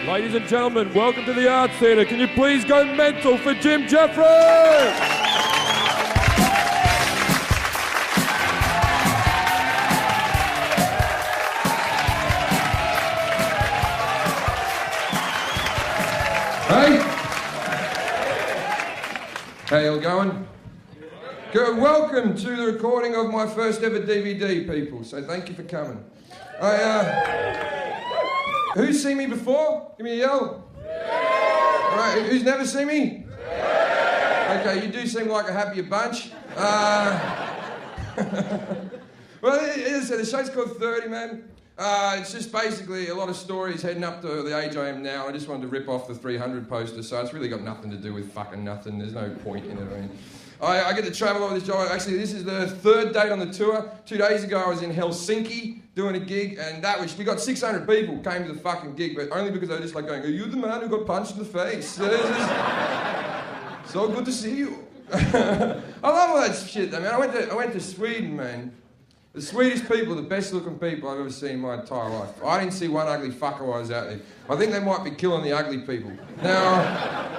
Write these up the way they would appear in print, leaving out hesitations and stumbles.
Ladies and gentlemen, welcome to the Arts Theatre. Can you please go mental for Jim Jeffries? Hey! How y'all going? Good. Welcome to the recording of my first ever DVD, people. So thank you for coming. Who's seen me before? Give me a yell. Right, who's never seen me? Okay, you do seem like a happier bunch. Well, as I said, the show's called 30, man. It's just basically a lot of stories heading up to the age I am now. I just wanted to rip off the 300 poster, so it's really got nothing to do with fucking nothing. There's no point in it. I mean, I get to travel over this job. Actually, this is the third date on the tour. 2 days ago, I was in Helsinki doing a gig, and we got 600 people came to the fucking gig, but only because they were just like going, "Are you the man who got punched in the face?" So good to see you. I love all that shit, though, man. I went to Sweden, man. The Swedish people are the best looking people I've ever seen in my entire life. I didn't see one ugly fucker while I was out there. I think they might be killing the ugly people. Now,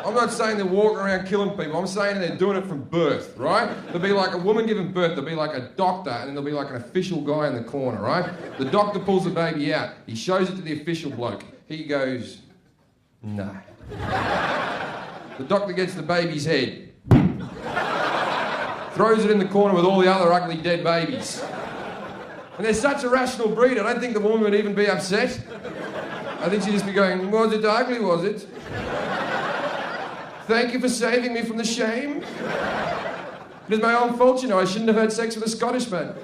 I'm not saying they're walking around killing people. I'm saying they're doing it from birth, right? There'll be like a woman giving birth. There'll be like a doctor, and then there'll be like an official guy in the corner, right? The doctor pulls the baby out. He shows it to the official bloke. He goes, "No." The doctor gets the baby's head, throws it in the corner with all the other ugly dead babies. And they're such a rational breed, I don't think the woman would even be upset. I think she'd just be going, "Was it ugly, was it? Thank you for saving me from the shame. It is my own fault, you know, I shouldn't have had sex with a Scottish man."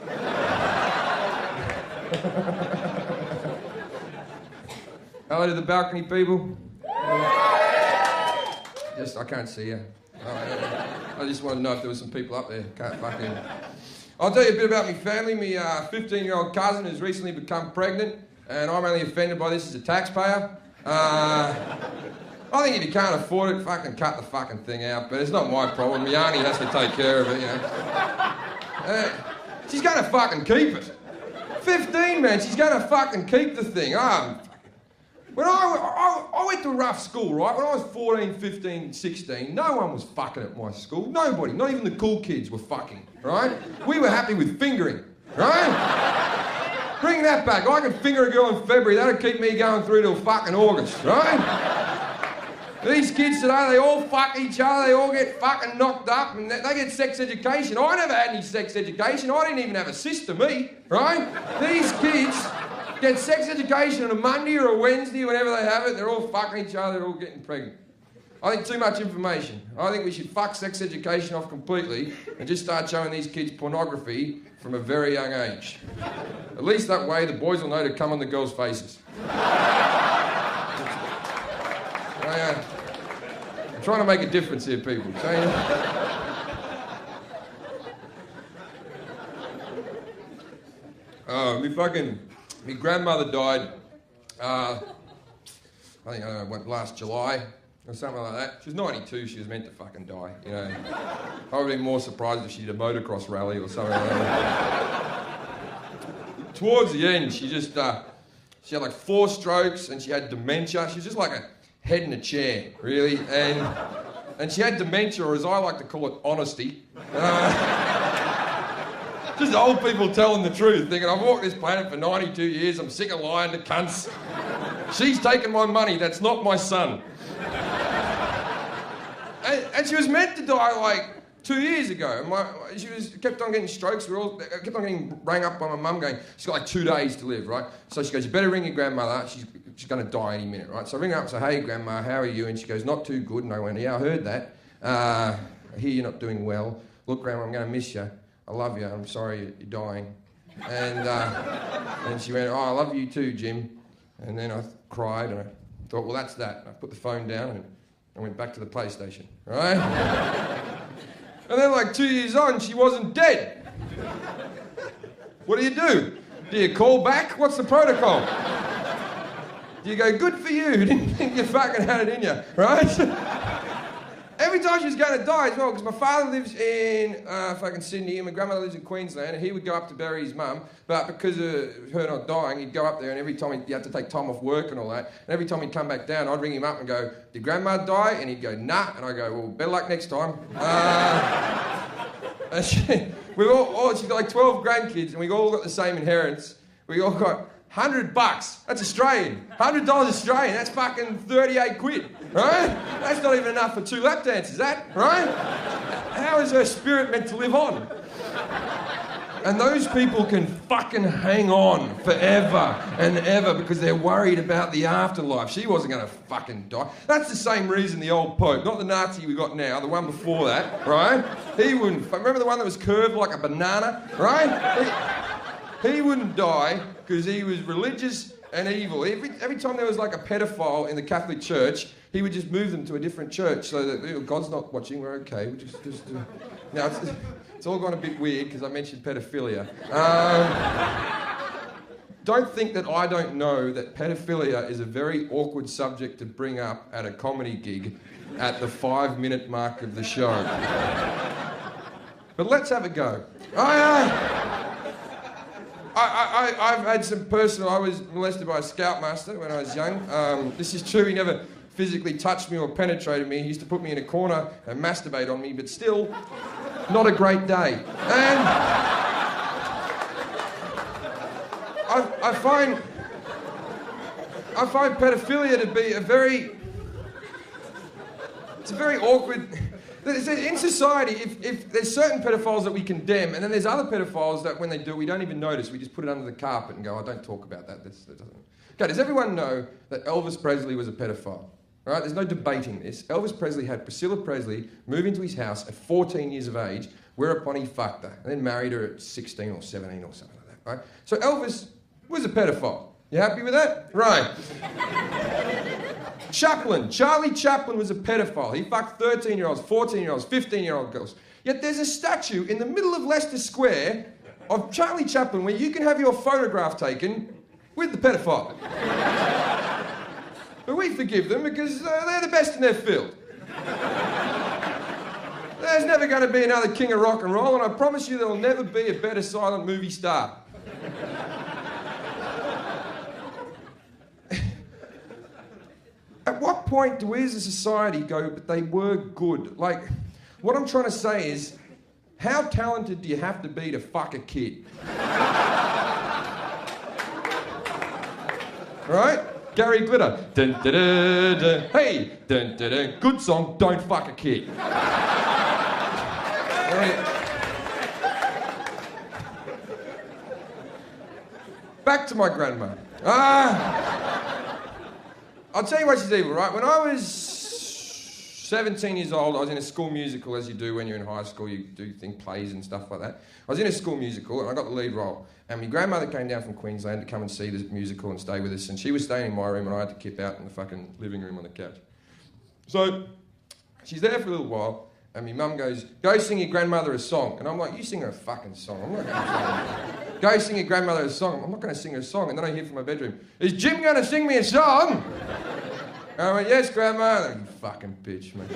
Hello to the balcony people. I can't see you. I just want to know if there were some people up there. Can't fucking... I'll tell you a bit about my family. My 15-year-old cousin has recently become pregnant, and I'm only offended by this as a taxpayer. I think if you can't afford it, fucking cut the fucking thing out, but it's not my problem. My auntie has to take care of it, you know. She's gonna fucking keep it. 15, man, she's gonna fucking keep the thing. When I went to a rough school, right? When I was 14, 15, 16, no one was fucking at my school. Nobody, not even the cool kids were fucking, right? We were happy with fingering, right? Bring that back. I could finger a girl in February. That'd keep me going through till fucking August, right? These kids today, they all fuck each other. They all get fucking knocked up, and they get sex education. I never had any sex education. I didn't even have a sister, me, right? These kids get sex education on a Monday or a Wednesday, whenever they have it. They're all fucking each other. They're all getting pregnant. I think too much information. I think we should fuck sex education off completely and just start showing these kids pornography from a very young age. At least that way the boys will know to come on the girls' faces. I'm trying to make a difference here, people. My grandmother died, I think went last July or something like that. She was 92, she was meant to fucking die, you know. I would have been more surprised if she did a motocross rally or something like that. Towards the end, she had like 4 strokes and she had dementia. She was just like a head in a chair, really. And she had dementia, or as I like to call it, honesty. Just old people telling the truth, thinking, "I've walked this planet for 92 years, I'm sick of lying to cunts. She's taken my money, that's not my son." And she was meant to die like 2 years ago. She kept on getting strokes. Kept on getting rang up by my mum going, "She's got like 2 days to live," right? So she goes, "You better ring your grandmother, she's going to die any minute," right? So I ring her up and say, "Hey, Grandma, how are you?" And she goes, "Not too good." And I went, "Yeah, I heard that. I hear you're not doing well. Look, Grandma, I'm going to miss you. I love you. I'm sorry you're dying." And she went, "Oh, I love you too, Jim." And then I cried and I thought, well, that's that. And I put the phone down and I went back to the PlayStation, right? And then like 2 years on, she wasn't dead. What do? Do you call back? What's the protocol? Do you go, "Good for you, didn't think you fucking had it in you," right? Every time she was going to die as well, because my father lives in fucking Sydney and my grandmother lives in Queensland, and he would go up to bury his mum, but because of her not dying, he'd go up there, and every time he had to take time off work and all that, and every time he'd come back down, I'd ring him up and go, "Did Grandma die?" And he'd go, "Nah," and I'd go, "Well, better luck next time." And she's got like 12 grandkids, and we all got the same inheritance. We all got $100. That's Australian. $100 Australian. That's fucking 38 quid, right? That's not even enough for 2 lap dances, that, right? How is her spirit meant to live on? And those people can fucking hang on forever and ever because they're worried about the afterlife. She wasn't going to fucking die. That's the same reason the old Pope, not the Nazi we got now, the one before that, right? He wouldn't. Remember the one that was curved like a banana, right? He wouldn't die because he was religious and evil. Every time there was like a pedophile in the Catholic Church, he would just move them to a different church so that God's not watching, we're okay. We just Now, it's all gone a bit weird because I mentioned pedophilia. Don't think that I don't know that pedophilia is a very awkward subject to bring up at a comedy gig at the 5-minute mark of the show. But let's have a go. I've had some personal... I was molested by a scoutmaster when I was young. This is true, he never physically touched me or penetrated me. He used to put me in a corner and masturbate on me, but still, not a great day. And I find pedophilia to be it's a very awkward... In society, if there's certain pedophiles that we condemn, and then there's other pedophiles that when they do, we don't even notice. We just put it under the carpet and go, "Oh, don't talk about that." That doesn't... Okay, does everyone know that Elvis Presley was a pedophile? Right? There's no debating this. Elvis Presley had Priscilla Presley move into his house at 14 years of age, whereupon he fucked her, and then married her at 16 or 17 or something like that, right? So Elvis was a pedophile. You happy with that? Right. Charlie Chaplin was a pedophile. He fucked 13-year-olds, 14-year-olds, 15-year-old girls. Yet there's a statue in the middle of Leicester Square of Charlie Chaplin where you can have your photograph taken with the pedophile. But we forgive them because they're the best in their field. There's never going to be another king of rock and roll, and I promise you there'll never be a better silent movie star. At what point do we as a society go, but they were good? Like, what I'm trying to say is, how talented do you have to be to fuck a kid? Right? Gary Glitter. Dun, dun, dun, dun. Hey, dun, dun, dun. Good song, don't fuck a kid. Back to my grandma. I'll tell you what she's evil, right? When I was 17 years old, I was in a school musical, as you do when you're in high school, you do plays and stuff like that. I was in a school musical and I got the lead role. And my grandmother came down from Queensland to come and see the musical and stay with us. And she was staying in my room and I had to kip out in the fucking living room on the couch. So she's there for a little while and my mum goes, "Go sing your grandmother a song." And I'm like, "You sing her a fucking song. I'm not going to sing her. Go sing your grandmother a song." I'm not going to sing her a song. And then I hear from my bedroom, "Is Jim going to sing me a song?" And I went, "Yes, Grandma." And, "You fucking bitch, man."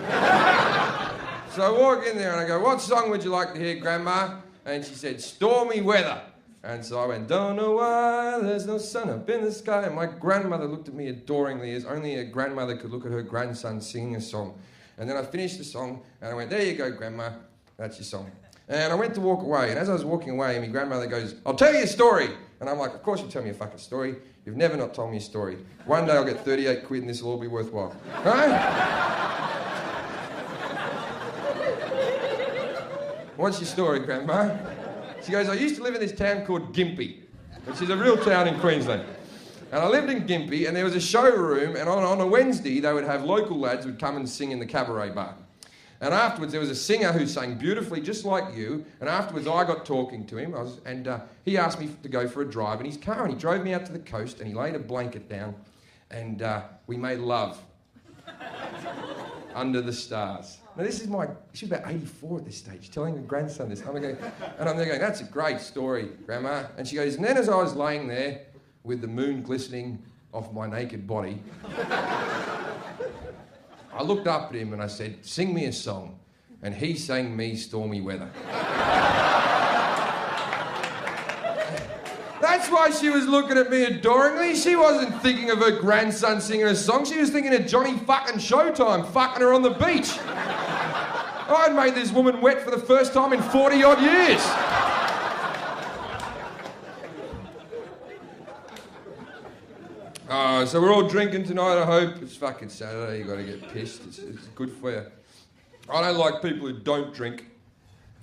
So I walk in there and I go, "What song would you like to hear, Grandma?" And she said, "Stormy Weather." And so I went, "Don't know why there's no sun up in the sky." And my grandmother looked at me adoringly, as only a grandmother could look at her grandson singing a song. And then I finished the song and I went, "There you go, Grandma. That's your song." And I went to walk away. And as I was walking away, my grandmother goes, "I'll tell you a story." And I'm like, "Of course you'll tell me a fucking story. You've never not told me a story. One day I'll get 38 quid and this will all be worthwhile." Right? "What's your story, Grandma?" She goes, "I used to live in this town called Gympie, which is a real town in Queensland. And I lived in Gympie and there was a showroom and on a Wednesday they would have local lads who would come and sing in the cabaret bar. And afterwards there was a singer who sang beautifully just like you, and afterwards I got talking to him he asked me to go for a drive in his car and he drove me out to the coast and he laid a blanket down and we made love under the stars." Now this is she's about 84 at this stage, telling her grandson this. I'm there going, "That's a great story, Grandma." And she goes, "And then as I was laying there with the moon glistening off my naked body, I looked up at him and I said, sing me a song. And he sang me Stormy Weather. That's why she was looking at me adoringly. She wasn't thinking of her grandson singing a song. She was thinking of Johnny fucking Showtime fucking her on the beach. I'd made this woman wet for the first time in 40 odd years. So we're all drinking tonight, I hope. It's fucking Saturday, you gotta get pissed. It's good for you. I don't like people who don't drink.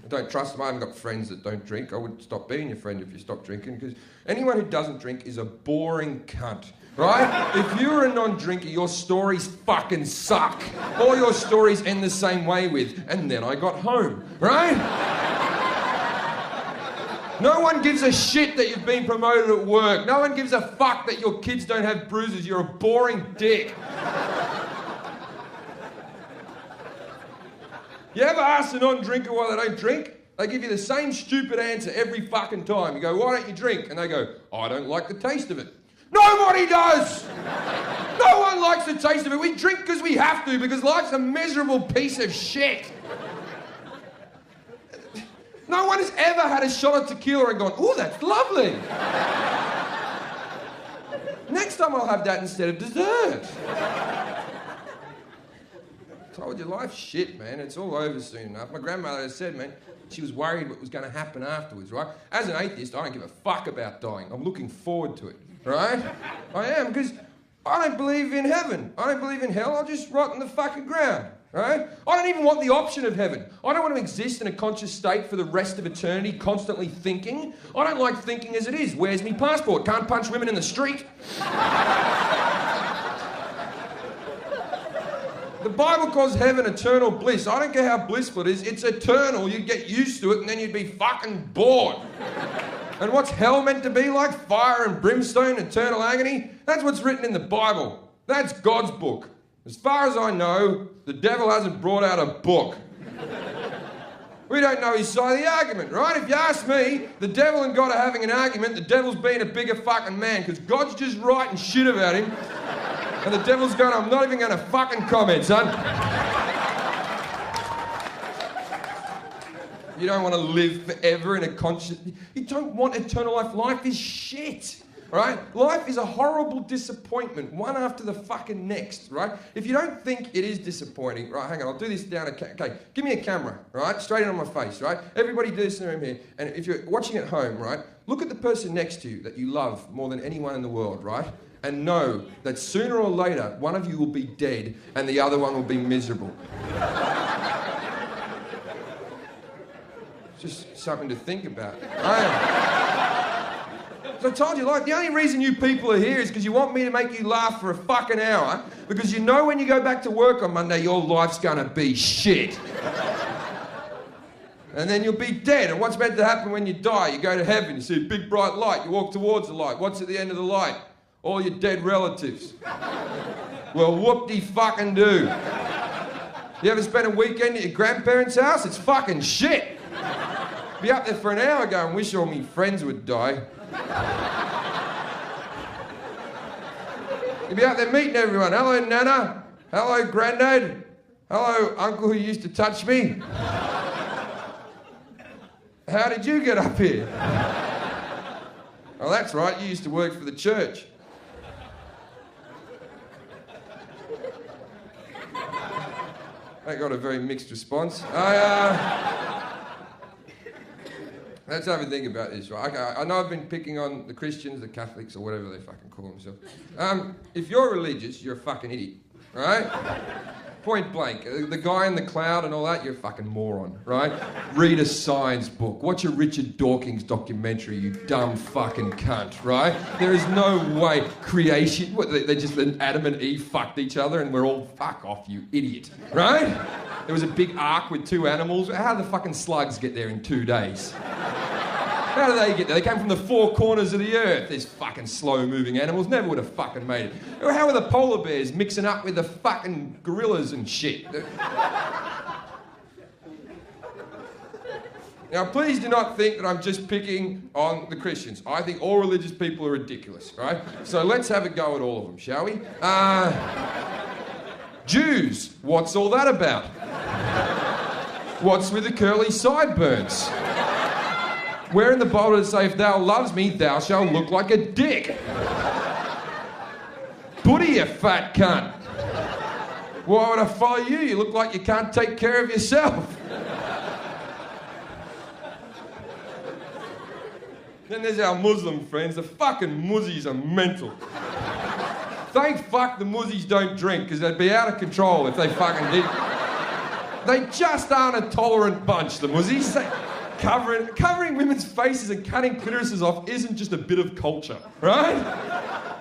I don't trust them. I haven't got friends that don't drink. I would stop being your friend if you stopped drinking, because anyone who doesn't drink is a boring cunt, right? If you're a non-drinker, your stories fucking suck. All your stories end the same way with, and then I got home, right? No one gives a shit that you've been promoted at work. No one gives a fuck that your kids don't have bruises. You're a boring dick. You ever ask a non-drinker why they don't drink? They give you the same stupid answer every fucking time. You go, why don't you drink? And they go, I don't like the taste of it. Nobody does! No one likes the taste of it. We drink because we have to, because life's a miserable piece of shit. No one has ever had a shot of tequila and gone, ooh, that's lovely. Next time I'll have that instead of dessert. Told you, life's shit, man. It's all over soon enough. My grandmother has said, man, she was worried what was going to happen afterwards, right? As an atheist, I don't give a fuck about dying. I'm looking forward to it, right? I am, because I don't believe in heaven. I don't believe in hell. I'll just rot in the fucking ground, right? I don't even want the option of heaven. I don't want to exist in a conscious state for the rest of eternity, constantly thinking. I don't like thinking as it is. Where's me passport? Can't punch women in the street. The Bible calls heaven eternal bliss. I don't care how blissful it is. It's eternal. You'd get used to it and then you'd be fucking bored. And what's hell meant to be like? Fire and brimstone, eternal agony? That's what's written in the Bible. That's God's book. As far as I know, the devil hasn't brought out a book. We don't know his side of the argument, right? If you ask me, the devil and God are having an argument, the devil's being a bigger fucking man, because God's just writing shit about him. And the devil's going, I'm not even going to fucking comment, son. You don't want to live forever in a conscious... You don't want eternal life. Life is shit, right? Life is a horrible disappointment, one after the fucking next, right? If you don't think it is disappointing... Right, hang on, I'll do this down... Okay, give me a camera, right? Straight in on my face, right? Everybody do this in the room here. And if you're watching at home, right? Look at the person next to you that you love more than anyone in the world, right? And know that sooner or later, one of you will be dead and the other one will be miserable. Just something to think about. So I told you, like, the only reason you people are here is because you want me to make you laugh for a fucking hour, because you know when you go back to work on Monday, your life's gonna be shit. And then you'll be dead. And what's meant to happen when you die? You go to heaven, you see a big bright light, you walk towards the light. What's at the end of the light? All your dead relatives. Well, whoop-de-fucking-do. You ever spent a weekend at your grandparents' house? It's fucking shit. Be up there for an hour going, wish all me friends would die. You'd be out there meeting everyone. Hello, Nana. Hello, Grandad. Hello, Uncle who used to touch me. How did you get up here? Oh, that's right, you used to work for the church. That got a very mixed response. Let's have a think about this, right? Okay, I know I've been picking on the Christians, the Catholics, or whatever they fucking call themselves. If you're religious, you're a fucking idiot, right? Point blank. The guy in the cloud and all that, you're a fucking moron, right? Read a science book. Watch a Richard Dawkins documentary, you dumb fucking cunt, right? There is no way creation... What, they just... Adam and Eve fucked each other and we're all... Fuck off, you idiot, right? There was a big ark with two animals. How did the fucking slugs get there in 2 days? How did they get there? They came from the four corners of the earth. These fucking slow-moving animals never would have fucking made it. How are the polar bears mixing up with the fucking gorillas and shit? Now, please do not think that I'm just picking on the Christians. I think all religious people are ridiculous, right? So let's have a go at all of them, shall we? Jews, what's all that about? What's with the curly sideburns? Where in the Bible does it say, if thou loves me, thou shalt look like a dick? Buddha, you fat cunt. Why would I follow you? You look like you can't take care of yourself. Then there's our Muslim friends. The fucking muzzies are mental. Thank fuck the muzzies don't drink, because they'd be out of control if they fucking did. They just aren't a tolerant bunch, the muzzies. Covering women's faces and cutting clitorises off isn't just a bit of culture, right?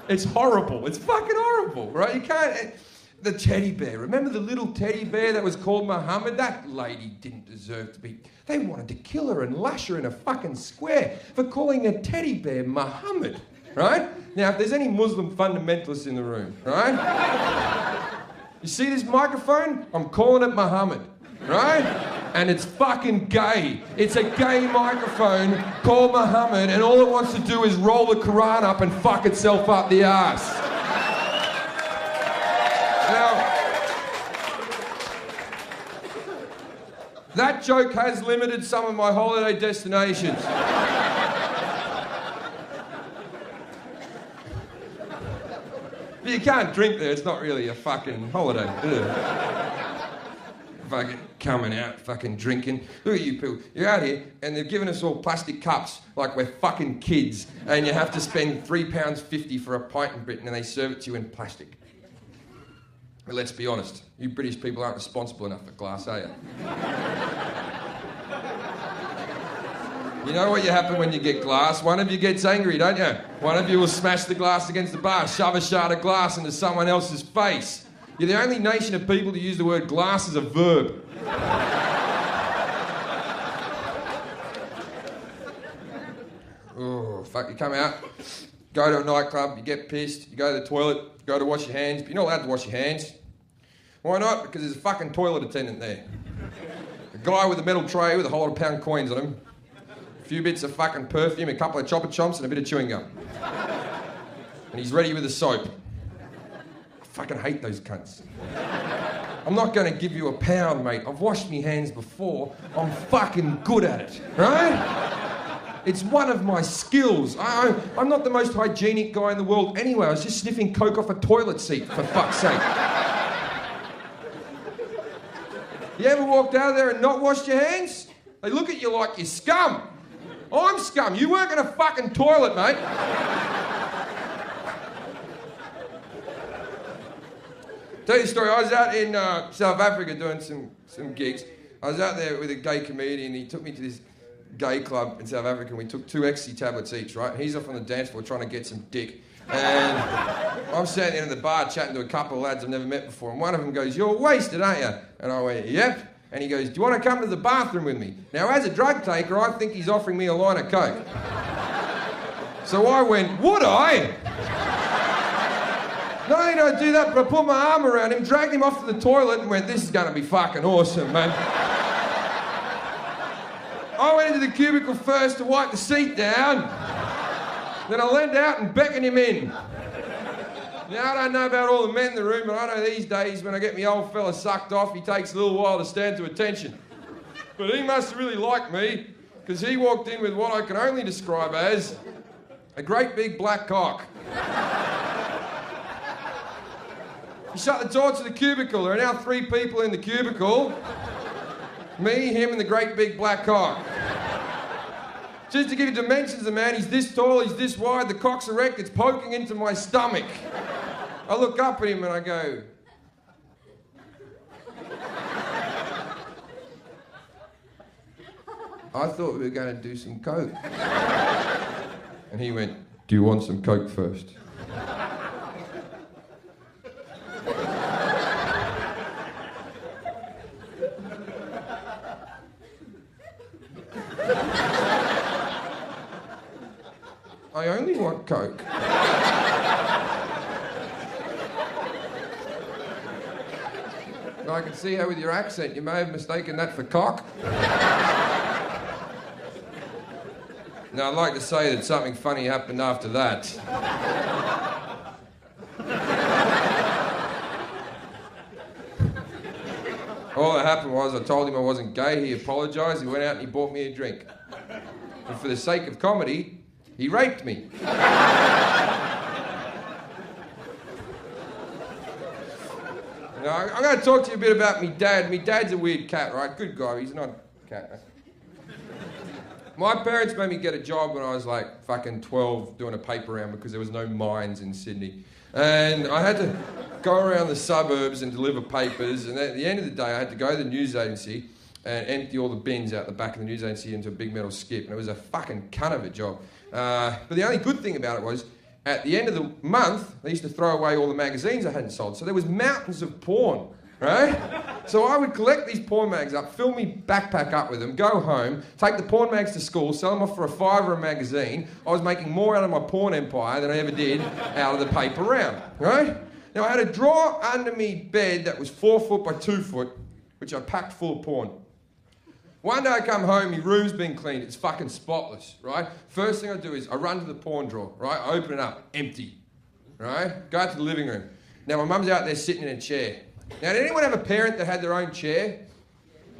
It's horrible. It's fucking horrible, right? You can't... The teddy bear. Remember the little teddy bear that was called Muhammad? That lady didn't deserve to be... They wanted to kill her and lash her in a fucking square for calling a teddy bear Muhammad, right? Now, if there's any Muslim fundamentalists in the room, right? You see this microphone? I'm calling it Muhammad, right? And it's fucking gay. It's a gay microphone called Muhammad, and all it wants to do is roll the Quran up and fuck itself up the arse. Now, that joke has limited some of my holiday destinations. But you can't drink there, it's not really a fucking holiday, is it? Fucking coming out, fucking drinking. Look at you people, you're out here and they've given us all plastic cups like we're fucking kids, and you have to spend £3.50 for a pint in Britain and they serve it to you in plastic. But let's be honest, you British people aren't responsible enough for glass, are you? You know what happens when you get glass? One of you gets angry, don't you? One of you will smash the glass against the bar, shove a shard of glass into someone else's face. You're the only nation of people to use the word glass as a verb. Oh, fuck, you come out, go to a nightclub, you get pissed, you go to the toilet, go to wash your hands, but you're not allowed to wash your hands. Why not? Because there's a fucking toilet attendant there. A guy with a metal tray with a whole lot of pound coins on him. A few bits of fucking perfume, a couple of chopper chomps and a bit of chewing gum. And he's ready with a soap. I fucking hate those cunts. I'm not going to give you a pound, mate. I've washed my hands before. I'm fucking good at it, right? It's one of my skills. I'm not the most hygienic guy in the world anyway. I was just sniffing coke off a toilet seat, for fuck's sake. You ever walked out of there and not washed your hands? They look at you like you're scum. I'm scum. You work in a fucking toilet, mate. Tell you a story. I was out in South Africa doing some gigs. I was out there with a gay comedian. He took me to this gay club in South Africa and we took 2 ecstasy tablets each, right? He's off on the dance floor trying to get some dick. And I'm standing in the bar chatting to a couple of lads I've never met before, and one of them goes, "You're wasted, aren't you?" And I went, "Yep." And he goes, "Do you want to come to the bathroom with me?" Now, as a drug taker, I think he's offering me a line of coke. So I went, "Would I?" Not only did I do that, but I put my arm around him, dragged him off to the toilet and went, "This is going to be fucking awesome, man." I went into the cubicle first to wipe the seat down. Then I leaned out and beckoned him in. Now, I don't know about all the men in the room, but I know these days when I get my old fella sucked off, he takes a little while to stand to attention. But he must have really liked me, because he walked in with what I can only describe as a great big black cock. He shut the door to the cubicle. There are now 3 people in the cubicle. Me, him, and the great big black cock. Just to give you dimensions of the man, he's this tall, he's this wide, the cock's erect, it's poking into my stomach. I look up at him and I go... I thought we were going to do some coke. And he went, "Do you want some coke first?" I only want coke. I can see how with your accent you may have mistaken that for cock. Now, I'd like to say that something funny happened after that. All that happened was I told him I wasn't gay, he apologised, he went out and he bought me a drink. And for the sake of comedy, he raped me. Now, I'm going to talk to you a bit about me dad. Me dad's a weird cat, right? Good guy, he's not a cat. My parents made me get a job when I was like fucking 12 doing a paper round because there was no mines in Sydney. And I had to go around the suburbs and deliver papers, and at the end of the day I had to go to the news agency and empty all the bins out the back of the news agency into a big metal skip, and it was a fucking cunt of a job. But the only good thing about it was, at the end of the month, they used to throw away all the magazines I hadn't sold, so there was mountains of porn, right? So I would collect these porn mags up, fill me backpack up with them, go home, take the porn mags to school, sell them off for $5 a magazine. I was making more out of my porn empire than I ever did out of the paper round, right? Now I had a drawer under me bed that was 4 foot by 2 foot, which I packed full of porn. One day I come home, my room's been cleaned, it's fucking spotless, right? First thing I do is I run to the porn drawer, right? I open it up, empty, right? Go out to the living room. Now my mum's out there sitting in a chair. Now, did anyone have a parent that had their own chair?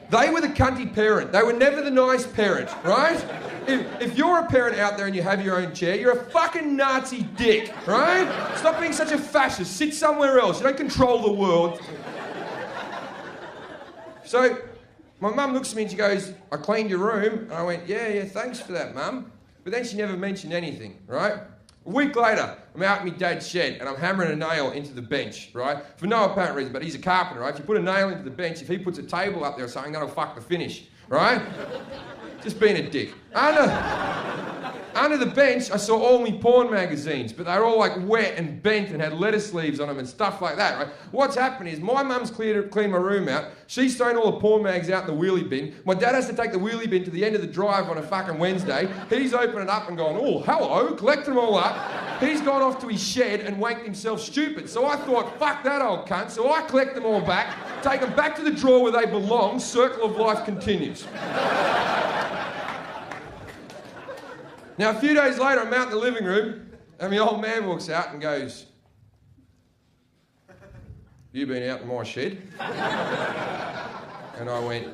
They were the cunty parent. They were never the nice parent, right? If you're a parent out there and you have your own chair, you're a fucking Nazi dick, right? Stop being such a fascist. Sit somewhere else. You don't control the world. So, my mum looks at me and she goes, I cleaned your room. And I went, yeah, thanks for that, mum. But then she never mentioned anything, right? A week later, I'm out in my dad's shed and I'm hammering a nail into the bench, right? For no apparent reason, but he's a carpenter, right? If you put a nail into the bench, if he puts a table up there or something, that'll fuck the finish, right? Just being a dick. Under the bench, I saw all my porn magazines, but they were all like wet and bent and had letter sleeves on them and stuff like that, right? What's happened is my mum's cleaned my room out. She's thrown all the porn mags out in the wheelie bin. My dad has to take the wheelie bin to the end of the drive on a fucking Wednesday. He's opened it up and gone, oh, hello, collect them all up. He's gone off to his shed and wanked himself stupid. So I thought, fuck that old cunt. So I collect them all back, take them back to the drawer where they belong. Circle of life continues. Now, a few days later, I'm out in the living room, and my old man walks out and goes, you been out in my shed? And I went,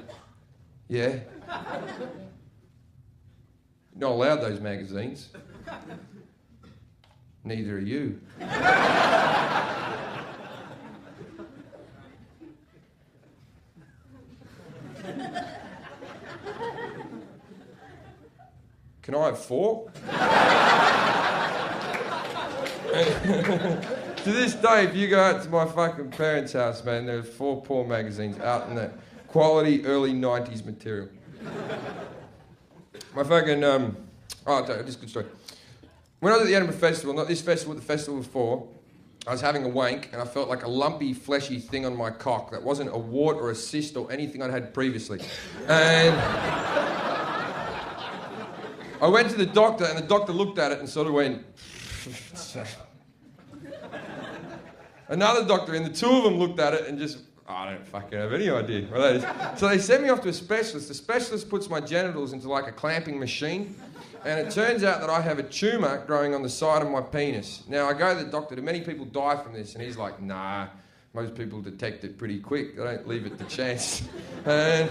yeah. You're not allowed those magazines. Neither are you. Can I have 4? To this day, if you go out to my fucking parents' house, man, there's 4 porn magazines out in that quality early 90s material. My fucking, I'll tell you, this is a good story. When I was at the Edinburgh Festival, not this festival, the festival before, I was having a wank and I felt like a lumpy, fleshy thing on my cock that wasn't a wart or a cyst or anything I'd had previously. And I went to the doctor and the doctor looked at it and sort of went... Another doctor and the two of them looked at it and just... I don't fucking have any idea what that is. So they sent me off to a specialist. The specialist puts my genitals into like a clamping machine. And it turns out that I have a tumour growing on the side of my penis. Now, I go to the doctor, do many people die from this? And he's like, nah, most people detect it pretty quick. They don't leave it to chance. And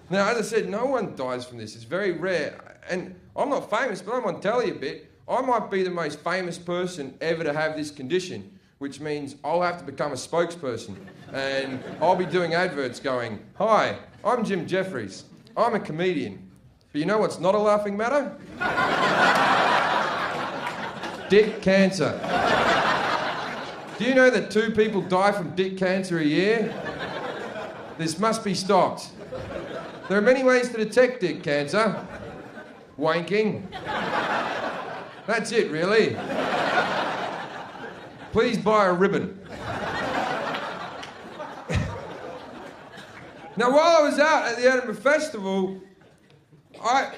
now, as I said, no one dies from this. It's very rare. And I'm not famous, but I'm on telly a bit. I might be the most famous person ever to have this condition, which means I'll have to become a spokesperson. And I'll be doing adverts going, hi, I'm Jim Jeffries. I'm a comedian. But you know what's not a laughing matter? Dick cancer. Do you know that 2 people die from dick cancer a year? This must be stopped. There are many ways to detect dick cancer. Wanking. That's it, really. Please buy a ribbon. Now, while I was out at the Edinburgh Festival, I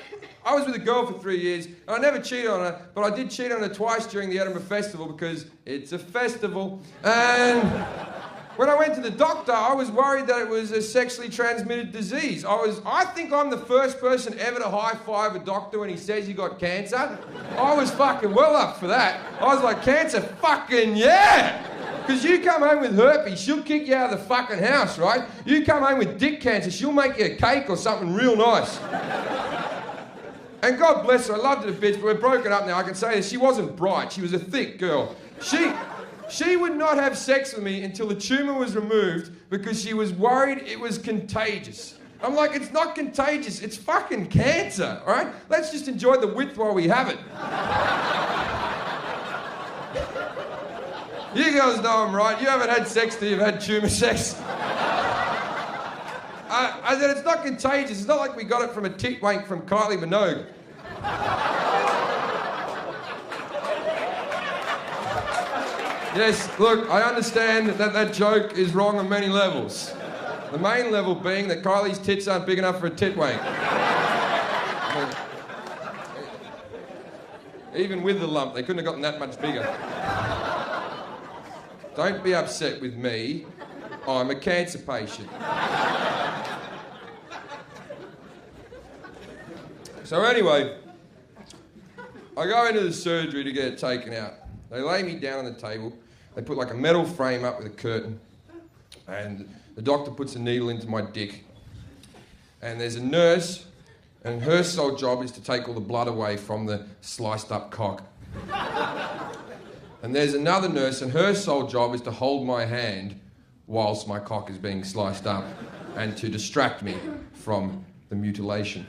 was with a girl for 3 years, and I never cheated on her, but I did cheat on her twice during the Edinburgh Festival because it's a festival. And when I went to the doctor, I was worried that it was a sexually transmitted disease. I think I'm the first person ever to high-five a doctor when he says he got cancer. I was fucking well up for that. I was like, cancer, fucking yeah! Because you come home with herpes, she'll kick you out of the fucking house, right? You come home with dick cancer, she'll make you a cake or something real nice. And God bless her, I loved her to bits, but we're broken up now. I can say this, she wasn't bright, she was a thick girl. She would not have sex with me until the tumour was removed because she was worried it was contagious. I'm like, it's not contagious, it's fucking cancer, all right? Let's just enjoy the width while we have it. You guys know I'm right. You haven't had sex till you've had tumour sex. I said, it's not contagious. It's not like we got it from a tit wank from Kylie Minogue. Yes, look, I understand that joke is wrong on many levels. The main level being that Kylie's tits aren't big enough for a tit wank. Even with the lump, they couldn't have gotten that much bigger. Don't be upset with me. I'm a cancer patient. So anyway, I go into the surgery to get it taken out. They lay me down on the table. They put like a metal frame up with a curtain. And the doctor puts a needle into my dick. And there's a nurse, and her sole job is to take all the blood away from the sliced up cock. And there's another nurse, and her sole job is to hold my hand whilst my cock is being sliced up and to distract me from the mutilation.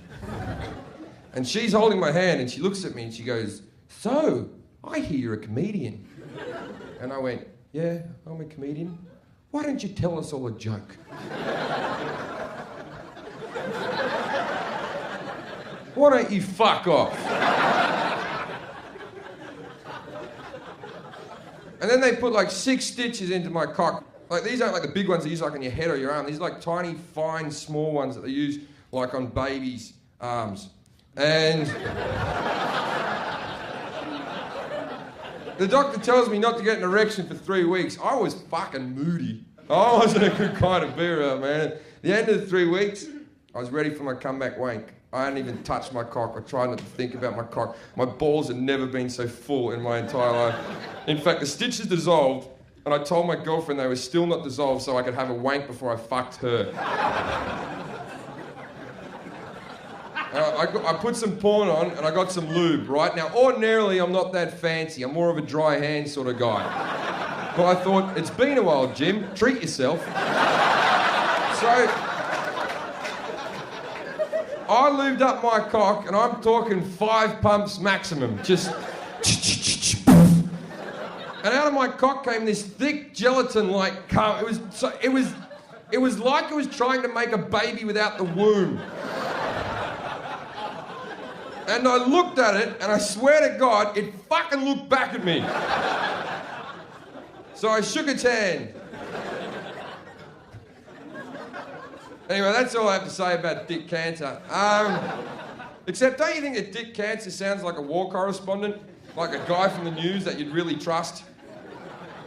And she's holding my hand, and she looks at me and she goes, "So, I hear you're a comedian." And I went, "Yeah, I'm a comedian. Why don't you tell us all a joke?" "Why don't you fuck off?" And then they put like 6 stitches into my cock. Like these aren't like the big ones they use like on your head or your arm. These are like tiny, fine, small ones that they use like on babies' arms. And the doctor tells me not to get an erection for 3 weeks. I was fucking moody. I wasn't a good kind of beer out, man. At the end of the 3 weeks, I was ready for my comeback wank. I hadn't even touched my cock. I tried not to think about my cock. My balls had never been so full in my entire life. In fact, the stitches dissolved, and I told my girlfriend they were still not dissolved so I could have a wank before I fucked her. I put some porn on, and I got some lube, right? Now, ordinarily, I'm not that fancy. I'm more of a dry hand sort of guy. But I thought, it's been a while, Jim. Treat yourself. So I lubed up my cock, and I'm talking 5 pumps maximum. Just... And out of my cock came this thick gelatin-like cum. It was like it was trying to make a baby without the womb. And I looked at it, and I swear to God, it fucking looked back at me. So I shook its hand. Anyway, that's all I have to say about dick cancer. Except, don't you think that dick cancer sounds like a war correspondent? Like a guy from the news that you'd really trust?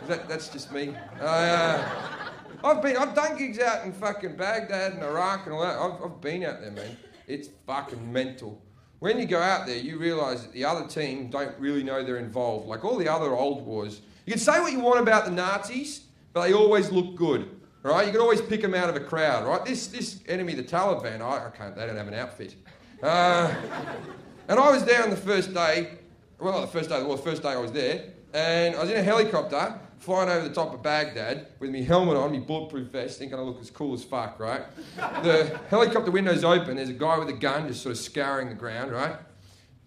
That's just me. I've done gigs out in fucking Baghdad and Iraq and all that. I've been out there, man. It's fucking mental. When you go out there, you realise that the other team don't really know they're involved. Like all the other old wars. You can say what you want about the Nazis, but they always look good, right? You can always pick them out of a crowd, right? This enemy, the Taliban, they don't have an outfit. And I was there on the first day, well, not the first day of the war, the first day I was there, and I was in a helicopter flying over the top of Baghdad with my helmet on, my bulletproof vest, thinking I look as cool as fuck, right? The helicopter window's open, there's a guy with a gun just sort of scouring the ground, right?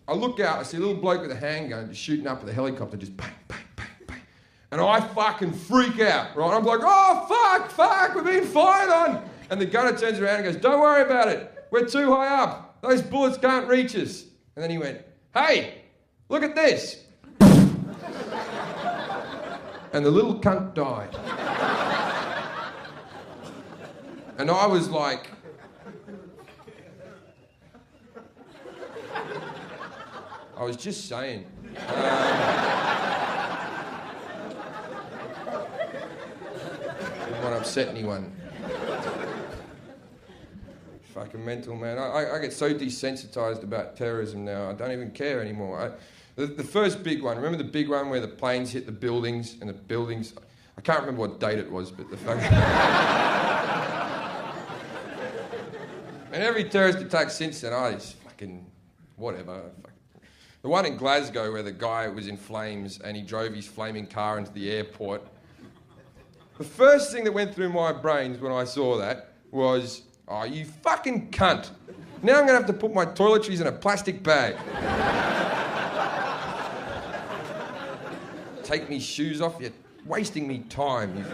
I look out, I see a little bloke with a handgun just shooting up at the helicopter, just bang, bang, bang, bang. And I fucking freak out, right? I'm like, oh, fuck, we're being fired on. And the gunner turns around and goes, don't worry about it, we're too high up. Those bullets can't reach us. And then he went, hey, look at this. And the little cunt died. And I was like... I was just saying. Didn't want to upset anyone. Fucking mental, man. I get so desensitised about terrorism now, I don't even care anymore. The first big one, remember the big one where the planes hit the buildings and the buildings... I can't remember what date it was, but the fucking... And every terrorist attack since then, it's fucking whatever. The one in Glasgow where the guy was in flames and he drove his flaming car into the airport. The first thing that went through my brains when I saw that was, oh, you fucking cunt. Now I'm going to have to put my toiletries in a plastic bag. Take me shoes off, you're wasting me time.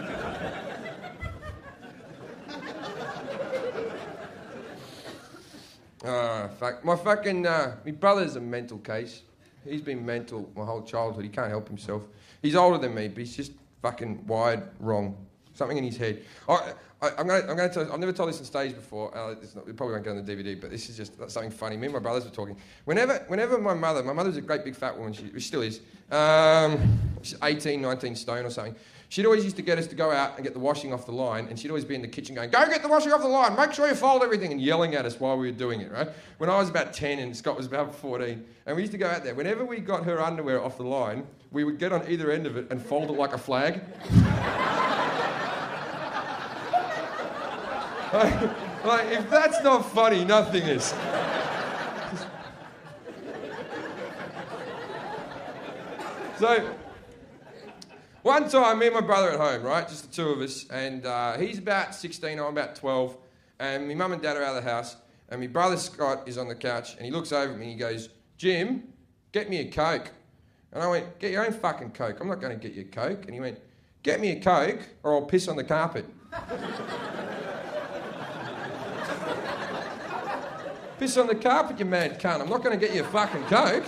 Fuck. My brother's a mental case. He's been mental my whole childhood. He can't help himself. He's older than me, but he's just fucking wired wrong. Something in his head. I'm gonna tell you, I've never told this on stage before. It probably won't go on the DVD, but this is just something funny. Me and my brothers were talking. Whenever my mother's a great big fat woman, she still is. She's 18, 19 stone or something. She'd always used to get us to go out and get the washing off the line, and she'd always be in the kitchen going, go get the washing off the line, make sure you fold everything, and yelling at us while we were doing it, right? When I was about 10 and Scott was about 14, and we used to go out there. Whenever we got her underwear off the line, we would get on either end of it and fold it like a flag. like, if that's not funny, nothing is. So, one time, me and my brother at home, right? Just the two of us, and he's about 16, I'm about 12, and my mum and dad are out of the house, and my brother Scott is on the couch, and he looks over at me and he goes, Jim, get me a Coke. And I went, get your own fucking Coke. I'm not going to get you a Coke. And he went, get me a Coke or I'll piss on the carpet. Piss on the carpet, you mad cunt. I'm not going to get you a fucking Coke.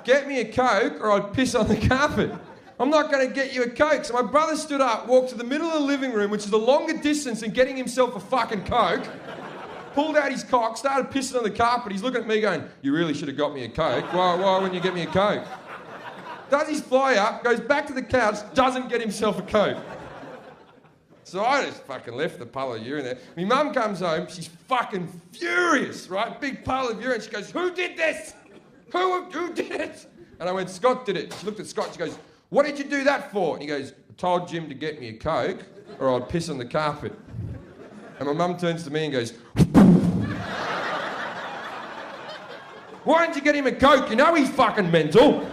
Get me a Coke or I'll piss on the carpet. I'm not going to get you a Coke. So my brother stood up, walked to the middle of the living room, which is a longer distance than getting himself a fucking Coke, pulled out his cock, started pissing on the carpet. He's looking at me going, you really should have got me a Coke. Why wouldn't you get me a Coke? Does his fly up, goes back to the couch, doesn't get himself a Coke. So I just fucking left the puddle of urine there. My mum comes home, she's fucking furious, right? Big puddle of urine. She goes, who did this? Who did it? And I went, Scott did it. She looked at Scott, she goes, what did you do that for? And he goes, I told Jim to get me a Coke or I'd piss on the carpet. And my mum turns to me and goes, why didn't you get him a Coke? You know he's fucking mental.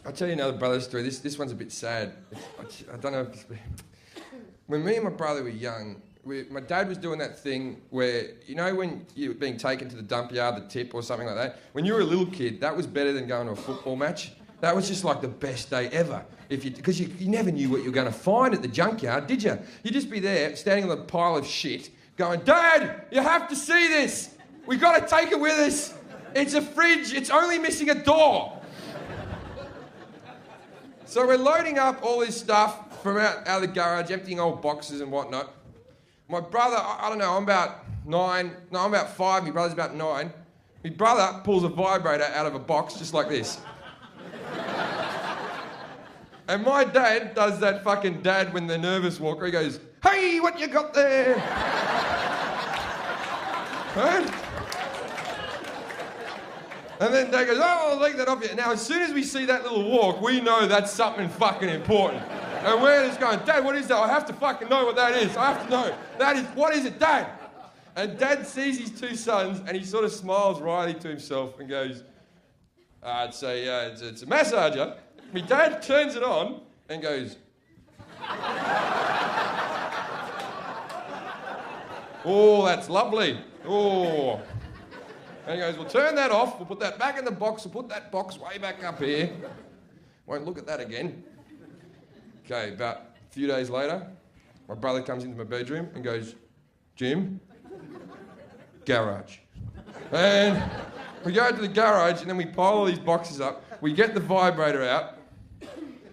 I'll tell you another brother story. This one's a bit sad. I don't know if when me and my brother were young, my dad was doing that thing where, you know when you were being taken to the dump yard, the tip or something like that? When you were a little kid, that was better than going to a football match. That was just like the best day ever. Because you never knew what you were going to find at the junkyard, did you? You'd just be there, standing on a pile of shit, going, Dad, you have to see this. We got to take it with us. It's a fridge. It's only missing a door. So we're loading up all this stuff from out of the garage, emptying old boxes and whatnot. My brother, I don't know, I'm about 9. No, I'm about 5. My brother's about 9. My brother pulls a vibrator out of a box just like this. And my dad does that fucking dad when they're nervous walk where he goes, hey, what you got there? Right? And then Dad goes, oh, I'll take that off you. Now, as soon as we see that little walk, we know that's something fucking important. And we're just going, Dad, what is that? I have to fucking know what that is. I have to know. That is, what is it, Dad? And Dad sees his two sons and he sort of smiles wryly to himself and goes, it's a massager. My dad turns it on and goes, oh, that's lovely. Oh. And he goes, we'll turn that off, we'll put that back in the box, we'll put that box way back up here. Won't look at that again. Okay, about a few days later, my brother comes into my bedroom and goes, Jim, garage. And we go to the garage and then we pile all these boxes up. We get the vibrator out.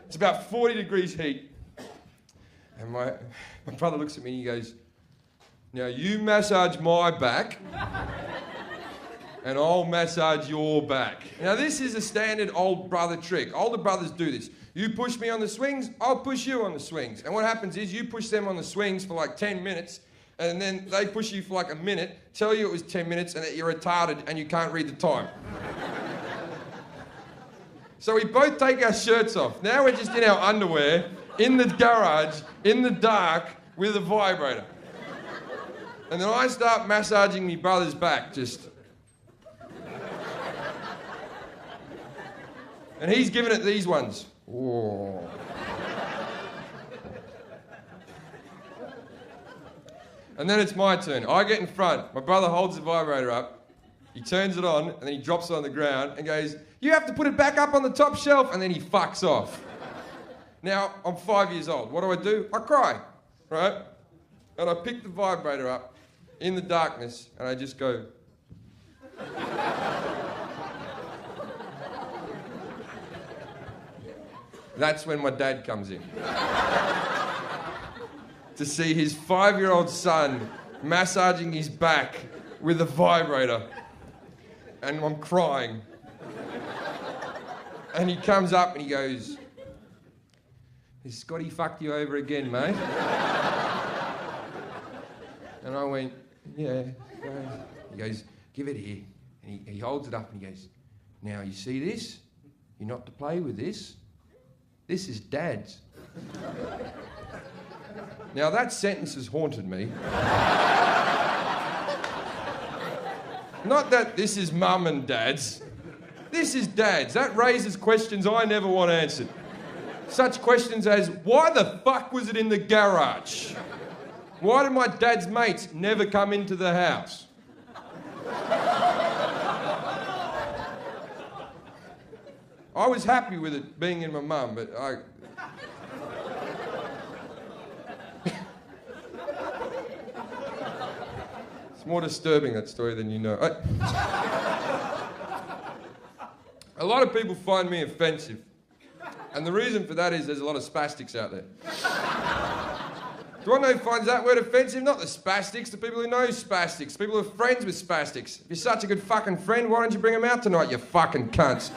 It's about 40 degrees heat. And my brother looks at me and he goes, now you massage my back and I'll massage your back. Now this is a standard old brother trick. Older brothers do this. You push me on the swings, I'll push you on the swings. And what happens is you push them on the swings for like 10 minutes And then they push you for like a minute, tell you it was 10 minutes and that you're retarded and you can't read the time. So we both take our shirts off. Now we're just in our underwear, in the garage, in the dark, with a vibrator. And then I start massaging my brother's back, just. And he's giving it these ones. Whoa. And then it's my turn. I get in front. My brother holds the vibrator up. He turns it on, and then he drops it on the ground and goes, "You have to put it back up on the top shelf," and then he fucks off. Now, I'm 5 years old. What do? I cry, right? And I pick the vibrator up in the darkness, and I just go... That's when my dad comes in. To see his 5-year-old son massaging his back with a vibrator. And I'm crying. And he comes up and he goes, "Has Scotty fucked you over again, mate?" And I went, "Yeah." He goes, "Give it here." And he holds it up and he goes, "Now, you see this? You're not to play with this. This is Dad's." Now, that sentence has haunted me. Not that this is Mum and Dad's. This is Dad's. That raises questions I never want answered. Such questions as, why the fuck was it in the garage? Why did my dad's mates never come into the house? I was happy with it being in my mum, but it's more disturbing, that story, than you know. A lot of people find me offensive. And the reason for that is there's a lot of spastics out there. Do you want to know who finds that word offensive? Not the spastics, the people who know spastics, the people who are friends with spastics. If you're such a good fucking friend, why don't you bring them out tonight, you fucking cunts?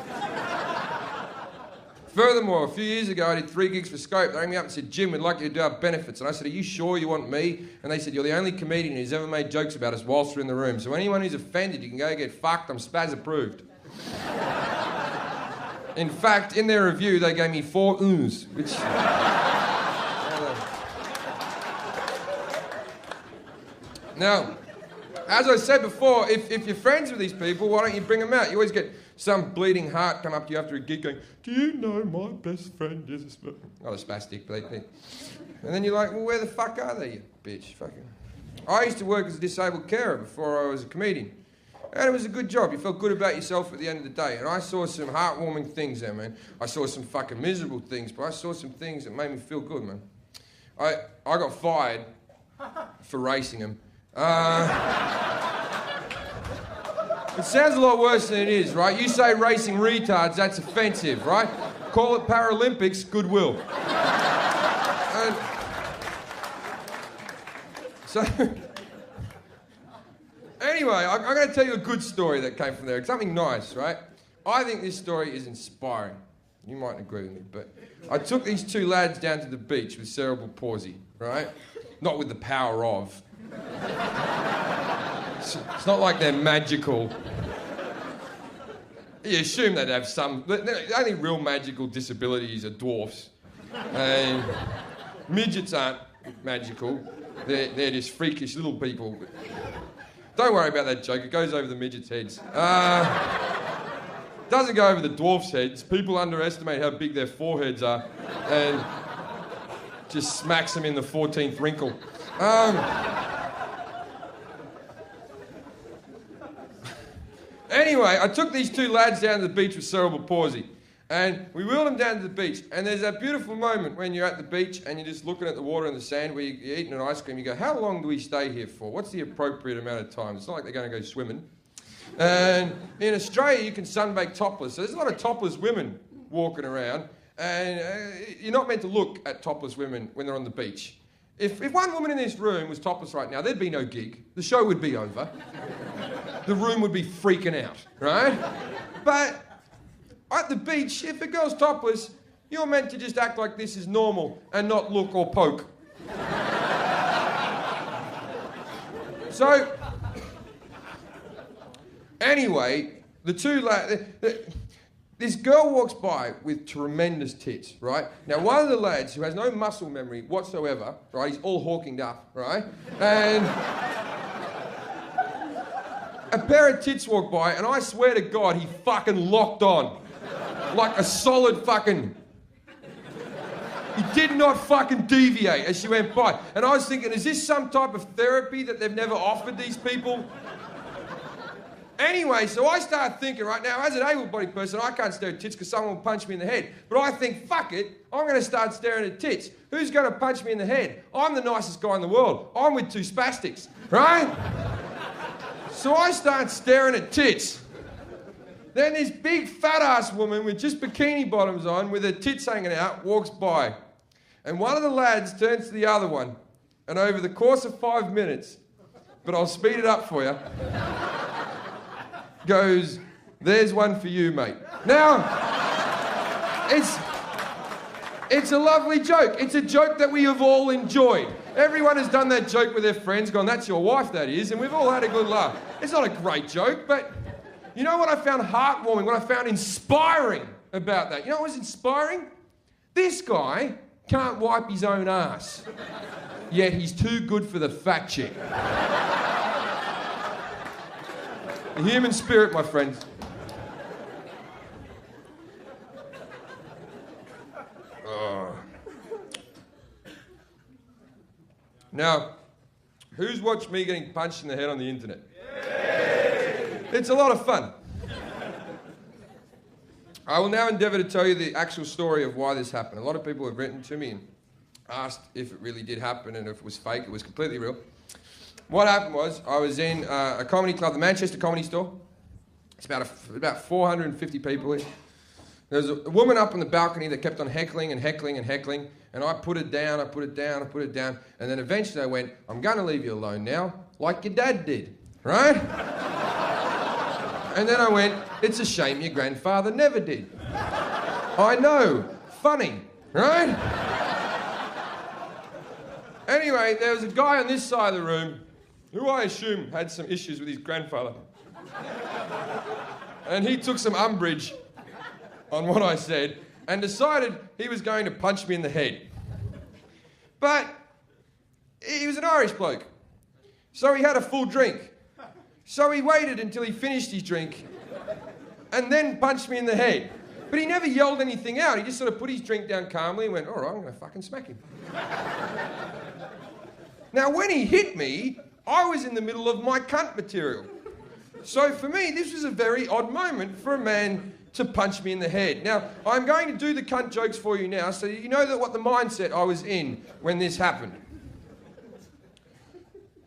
Furthermore, a few years ago, I did 3 gigs for Scope. They rang me up and said, "Jim, we'd like you to do our benefits." And I said, "Are you sure you want me?" And they said, "You're the only comedian who's ever made jokes about us whilst we're in the room. So anyone who's offended, you can go get fucked. I'm spaz approved." In fact, in their review, they gave me 4 oohs, which... Now, as I said before, if you're friends with these people, why don't you bring them out? You always get some bleeding heart come up to you after a gig going, "Do you know my best friend is a not a spastic, but and then you're like, "Well, where the fuck are they, you bitch?" Fucking. I used to work as a disabled carer before I was a comedian. And it was a good job. You felt good about yourself at the end of the day. And I saw some heartwarming things there, man. I saw some fucking miserable things, but I saw some things that made me feel good, man. I got fired for racing them. It sounds a lot worse than it is, right? You say racing retards, that's offensive, right? Call it Paralympics, goodwill. So... Anyway, I'm going to tell you a good story that came from there. It's something nice, right? I think this story is inspiring. You mightn't agree with me, but I took these 2 lads down to the beach with cerebral palsy, right? Not with the power of. It's not like they're magical. You assume they'd have some... The only real magical disabilities are dwarfs. And midgets aren't magical. They're just freakish little people. Don't worry about that joke. It goes over the midgets' heads. Doesn't go over the dwarfs' heads. People underestimate how big their foreheads are and just smacks them in the 14th wrinkle. Anyway, I took these 2 lads down to the beach with cerebral palsy. And we wheeled them down to the beach. And there's that beautiful moment when you're at the beach and you're just looking at the water and the sand where you're eating an ice cream. You go, how long do we stay here for? What's the appropriate amount of time? It's not like they're going to go swimming. And in Australia, you can sunbake topless. So there's a lot of topless women walking around. And you're not meant to look at topless women when they're on the beach. If one woman in this room was topless right now, there'd be no gig. The show would be over. The room would be freaking out, right? But... at the beach, if a girl's topless, you're meant to just act like this is normal and not look or poke. So, anyway, the two this girl walks by with tremendous tits, right? Now, one of the lads who has no muscle memory whatsoever, right? He's all hawkinged up, right? And a pair of tits walked by, and I swear to God, he fucking locked on. Like a solid fucking... He did not fucking deviate as she went by. And I was thinking, is this some type of therapy that they've never offered these people? Anyway, so I start thinking right now, as an able-bodied person, I can't stare at tits because someone will punch me in the head. But I think, fuck it, I'm going to start staring at tits. Who's going to punch me in the head? I'm the nicest guy in the world. I'm with two spastics, right? So I start staring at tits. Then this big fat-ass woman with just bikini bottoms on, with her tits hanging out, walks by. And one of the lads turns to the other one, and over the course of 5 minutes, but I'll speed it up for you, goes, "There's one for you, mate." Now, it's a lovely joke. It's a joke that we have all enjoyed. Everyone has done that joke with their friends, gone, "That's your wife, that is," and we've all had a good laugh. It's not a great joke, but you know what I found heartwarming, what I found inspiring about that? You know what was inspiring? This guy can't wipe his own ass, yet he's too good for the fat chick. The human spirit, my friends. Now, who's watched me getting punched in the head on the internet? It's a lot of fun. I will now endeavour to tell you the actual story of why this happened. A lot of people have written to me and asked if it really did happen and if it was fake. It was completely real. What happened was, I was in a comedy club, the Manchester Comedy Store. It's about 450 people here. There was a woman up on the balcony that kept on heckling and heckling and heckling, and I put it down, I put it down, I put it down, and then eventually I went, "I'm going to leave you alone now, like your dad did," right? And then I went, "It's a shame your grandfather never did." I know, funny, right? Anyway, there was a guy on this side of the room who I assume had some issues with his grandfather. And he took some umbrage on what I said and decided he was going to punch me in the head. But he was an Irish bloke, so he had a full drink. So he waited until he finished his drink and then punched me in the head. But he never yelled anything out. He just sort of put his drink down calmly and went, "All right, I'm going to fucking smack him." Now, when he hit me, I was in the middle of my cunt material. So for me, this was a very odd moment for a man to punch me in the head. Now, I'm going to do the cunt jokes for you now so you know what the mindset I was in when this happened.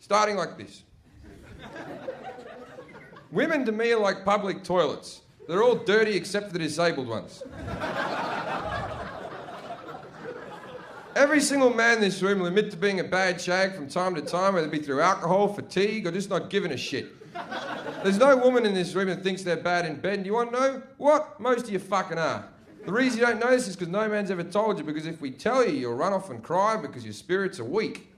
Starting like this. Women to me are like public toilets. They're all dirty except for the disabled ones. Every single man in this room will admit to being a bad shag from time to time, whether it be through alcohol, fatigue, or just not giving a shit. There's no woman in this room that thinks they're bad in bed. And do you want to know what? Most of you fucking are. The reason you don't know this is because no man's ever told you, because if we tell you, you'll run off and cry because your spirits are weak.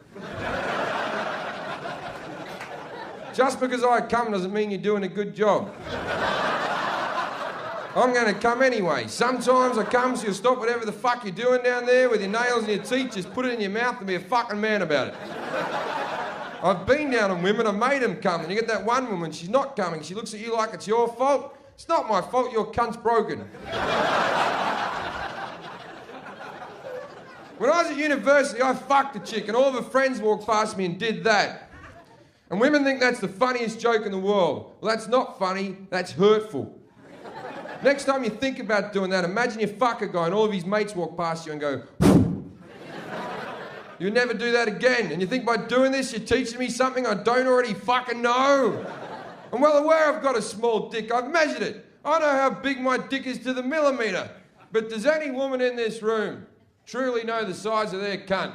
Just because I come doesn't mean you're doing a good job. I'm going to come anyway. Sometimes I come so you'll stop whatever the fuck you're doing down there with your nails and your teeth, just put it in your mouth and be a fucking man about it. I've been down on women, I've made them come, and you get that one woman, she's not coming, she looks at you like it's your fault. It's not my fault, your cunt's broken. When I was at university, I fucked a chick and all of her friends walked past me and did that. And women think that's the funniest joke in the world. Well, that's not funny, that's hurtful. Next time you think about doing that, imagine you fuck a guy and all of his mates walk past you and go, "You'll never do that again." And you think by doing this, you're teaching me something I don't already fucking know. I'm well aware I've got a small dick. I've measured it. I know how big my dick is to the millimetre. But does any woman in this room truly know the size of their cunt?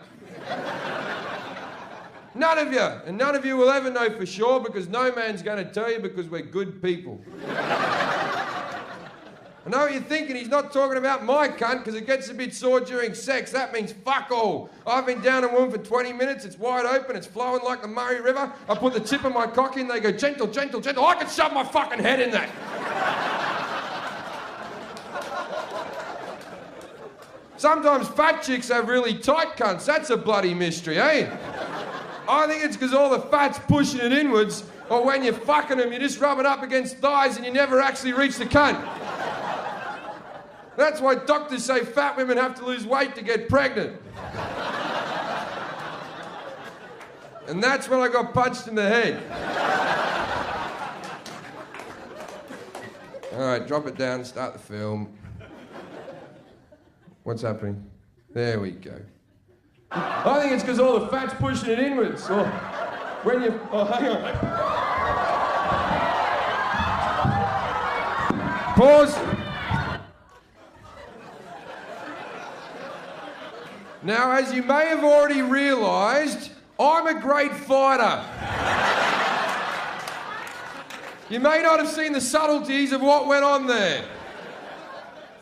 None of you. And none of you will ever know for sure because no man's going to tell you because we're good people. I know what you're thinking, he's not talking about my cunt because it gets a bit sore during sex. That means fuck all. I've been down a woman for 20 minutes, it's wide open, it's flowing like the Murray River. I put the tip of my cock in, they go gentle, gentle, gentle. I can shove my fucking head in that. Sometimes fat chicks have really tight cunts. That's a bloody mystery, eh? I think it's because all the fat's pushing it inwards, or when you're fucking them, you just rub it up against thighs and you never actually reach the cunt. That's why doctors say fat women have to lose weight to get pregnant. And that's when I got punched in the head. All right, drop it down, start the film. What's happening? There we go. I think it's because all the fat's pushing it inwards. Or when you... Oh, hang on. Pause. Now, as you may have already realised, I'm a great fighter. You may not have seen the subtleties of what went on there.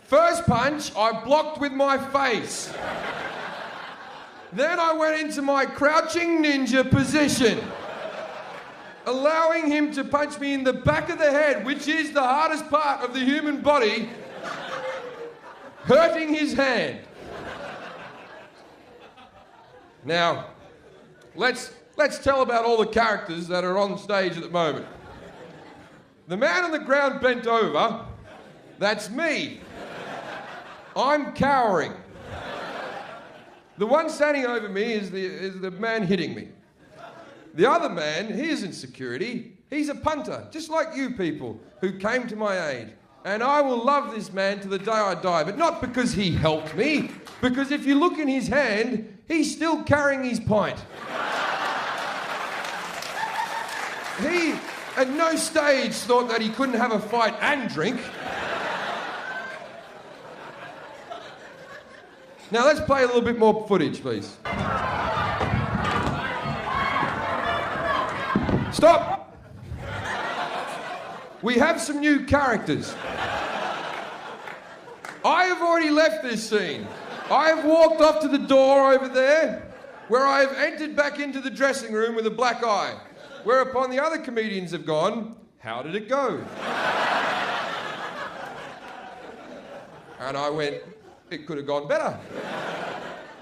First punch, I blocked with my face. Then I went into my crouching ninja position, allowing him to punch me in the back of the head, which is the hardest part of the human body, hurting his hand. Now, let's tell about all the characters that are on stage at the moment. The man on the ground bent over, that's me. I'm cowering. The one standing over me is the man hitting me. The other man, he isn't security. He's a punter, just like you people who came to my aid. And I will love this man to the day I die, but not because he helped me, because if you look in his hand, he's still carrying his pint. He, at no stage, thought that he couldn't have a fight and drink. Now let's play a little bit more footage, please. Stop! We have some new characters. I have already left this scene. I have walked off to the door over there, where I have entered back into the dressing room with a black eye, whereupon the other comedians have gone, how did it go? And I went, it could have gone better.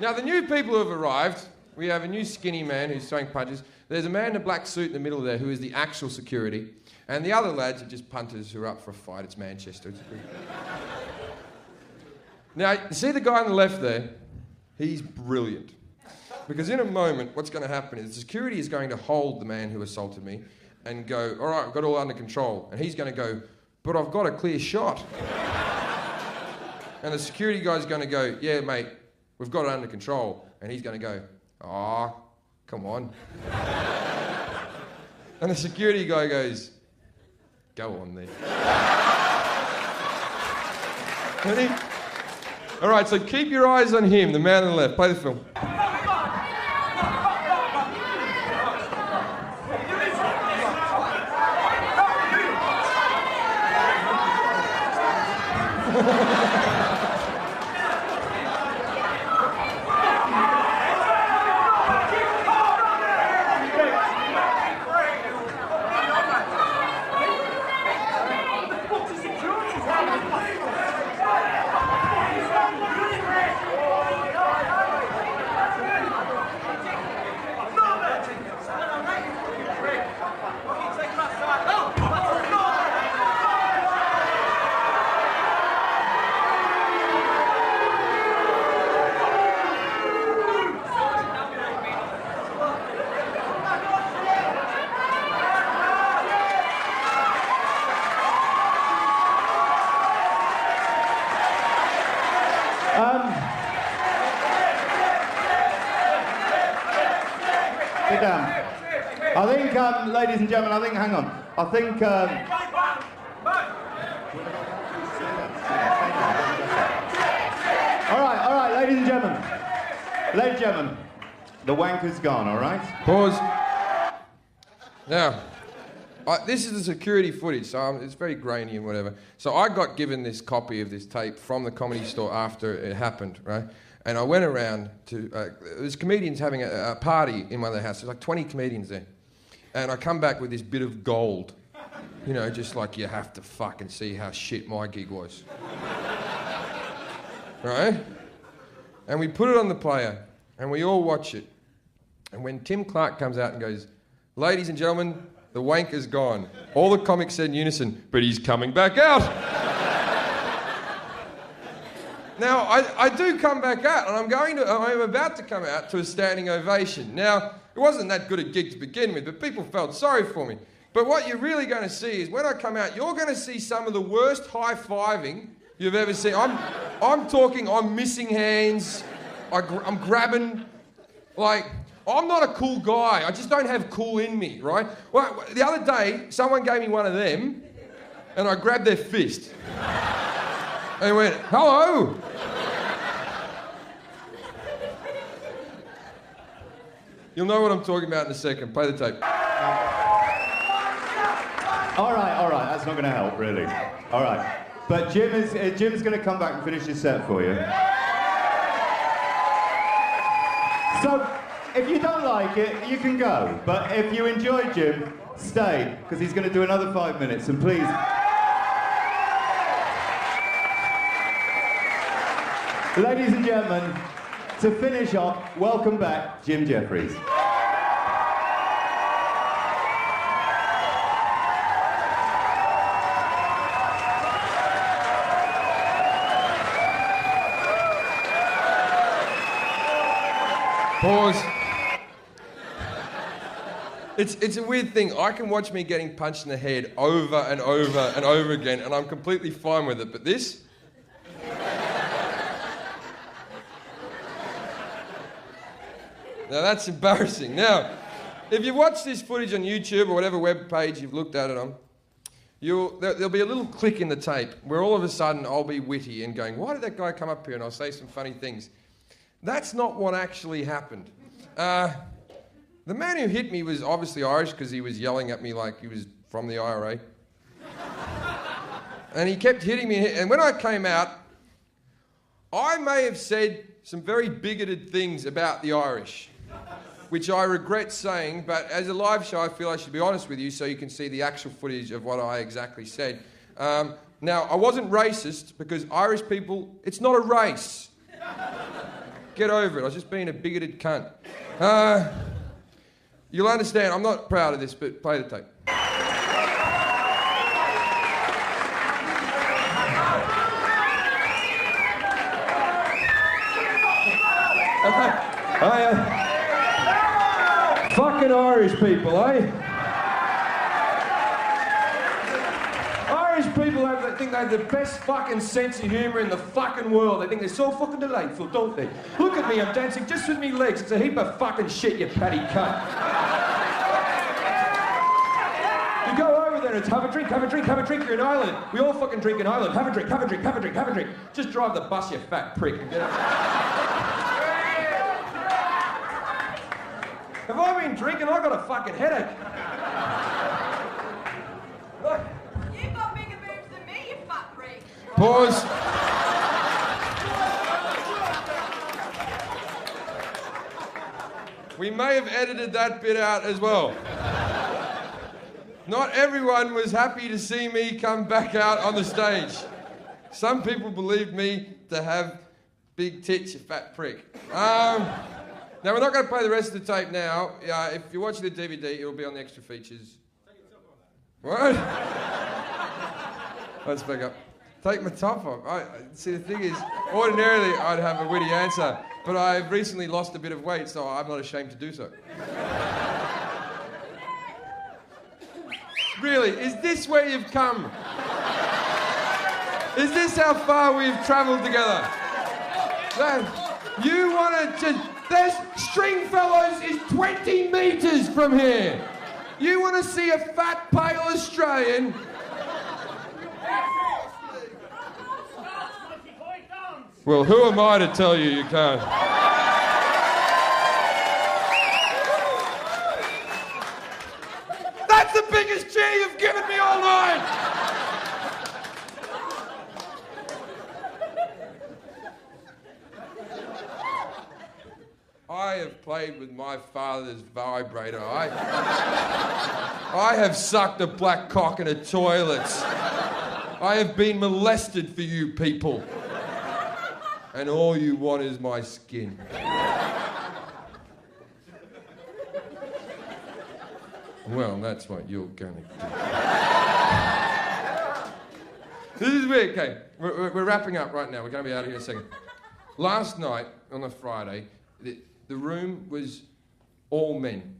Now, the new people who have arrived, we have a new skinny man who's throwing punches. There's a man in a black suit in the middle there who is the actual security. And the other lads are just punters who are up for a fight. It's Manchester. It's Now, you see the guy on the left there? He's brilliant. Because in a moment, what's going to happen is the security is going to hold the man who assaulted me and go, all right, I've got it all under control. And he's going to go, but I've got a clear shot. And the security guy's going to go, yeah, mate, we've got it under control. And he's going to go, ah, come on. And the security guy goes, go on then. Ready? All right, so keep your eyes on him, the man on the left. Play the film. Sit down. I think, ladies and gentlemen, hang on. I think, all right, ladies and gentlemen, the wanker's gone, all right? Pause. Now, this is the security footage, so it's very grainy and whatever. So I got given this copy of this tape from the Comedy Store after it happened, right? And I went around to, there's comedians having a party in one of their houses. There's like 20 comedians there. And I come back with this bit of gold. You know, just like you have to fucking see how shit my gig was. Right? And we put it on the player, and we all watch it. And when Tim Clark comes out and goes, "Ladies and gentlemen, the wanker's gone," all the comics said in unison, "But he's coming back out." Now, I do come back out, and I'm about to come out to a standing ovation. Now, it wasn't that good a gig to begin with, but people felt sorry for me. But what you're really going to see is when I come out, you're going to see some of the worst high-fiving you've ever seen. I'm talking, I'm missing hands, I'm grabbing, like, I'm not a cool guy. I just don't have cool in me, right? Well, the other day, someone gave me one of them, and I grabbed their fist. And went, "Hello." You'll know what I'm talking about in a second. Play the tape. All right, that's not going to help, really. All right. But Jim's going to come back and finish his set for you. So, if you don't like it, you can go. But if you enjoy Jim, stay, because he's going to do another 5 minutes. And please... Ladies and gentlemen, to finish off, welcome back, Jim Jeffries. Pause. It's a weird thing. I can watch me getting punched in the head over and over and over again, and I'm completely fine with it. But this? Now that's embarrassing. Now, if you watch this footage on YouTube or whatever web page you've looked at it on, there'll be a little click in the tape where all of a sudden I'll be witty and going, "Why did that guy come up here?" And I'll say some funny things. That's not what actually happened. The man who hit me was obviously Irish because he was yelling at me like he was from the IRA. And he kept hitting me. And when I came out, I may have said some very bigoted things about the Irish, which I regret saying, but as a live show, I feel I should be honest with you so you can see the actual footage of what I exactly said. Now, I wasn't racist because Irish people, it's not a race. Get over it. I was just being a bigoted cunt. You'll understand, I'm not proud of this, but play the tape. Fucking Irish people, eh? Irish people think they have the best fucking sense of humour in the fucking world. They think they're so fucking delightful, don't they? Look at me, I'm dancing just with me legs. It's a heap of fucking shit, you paddy cunt. You go over there and it's have a drink, have a drink, have a drink. You're in Ireland. We all fucking drink in Ireland. Have a drink, have a drink, have a drink, have a drink. Just drive the bus, you fat prick, and get out. Have I been drinking? I've got a fucking headache. Look. You've got bigger boobs than me, you fat prick. Pause. We may have edited that bit out as well. Not everyone was happy to see me come back out on the stage. Some people believed me to have big tits, you fat prick. Now, we're not going to play the rest of the tape now. If you're watching the DVD, it'll be on the extra features. What? Let's back up. Take my top off. See, the thing is, ordinarily I'd have a witty answer, but I've recently lost a bit of weight, so I'm not ashamed to do so. Really, is this where you've come? Is this how far we've travelled together? You want to... There's Stringfellows is 20 metres from here. You want to see a fat, pale Australian? Well, who am I to tell you can't? That's the biggest cheer you've given me all night! I have played with my father's vibrator. I have sucked a black cock in a toilet. I have been molested for you people. And all you want is my skin. Well, that's what you're gonna do. This is weird. Okay, we're wrapping up right now. We're gonna be out of here in a second. Last night, on a Friday, the room was all men.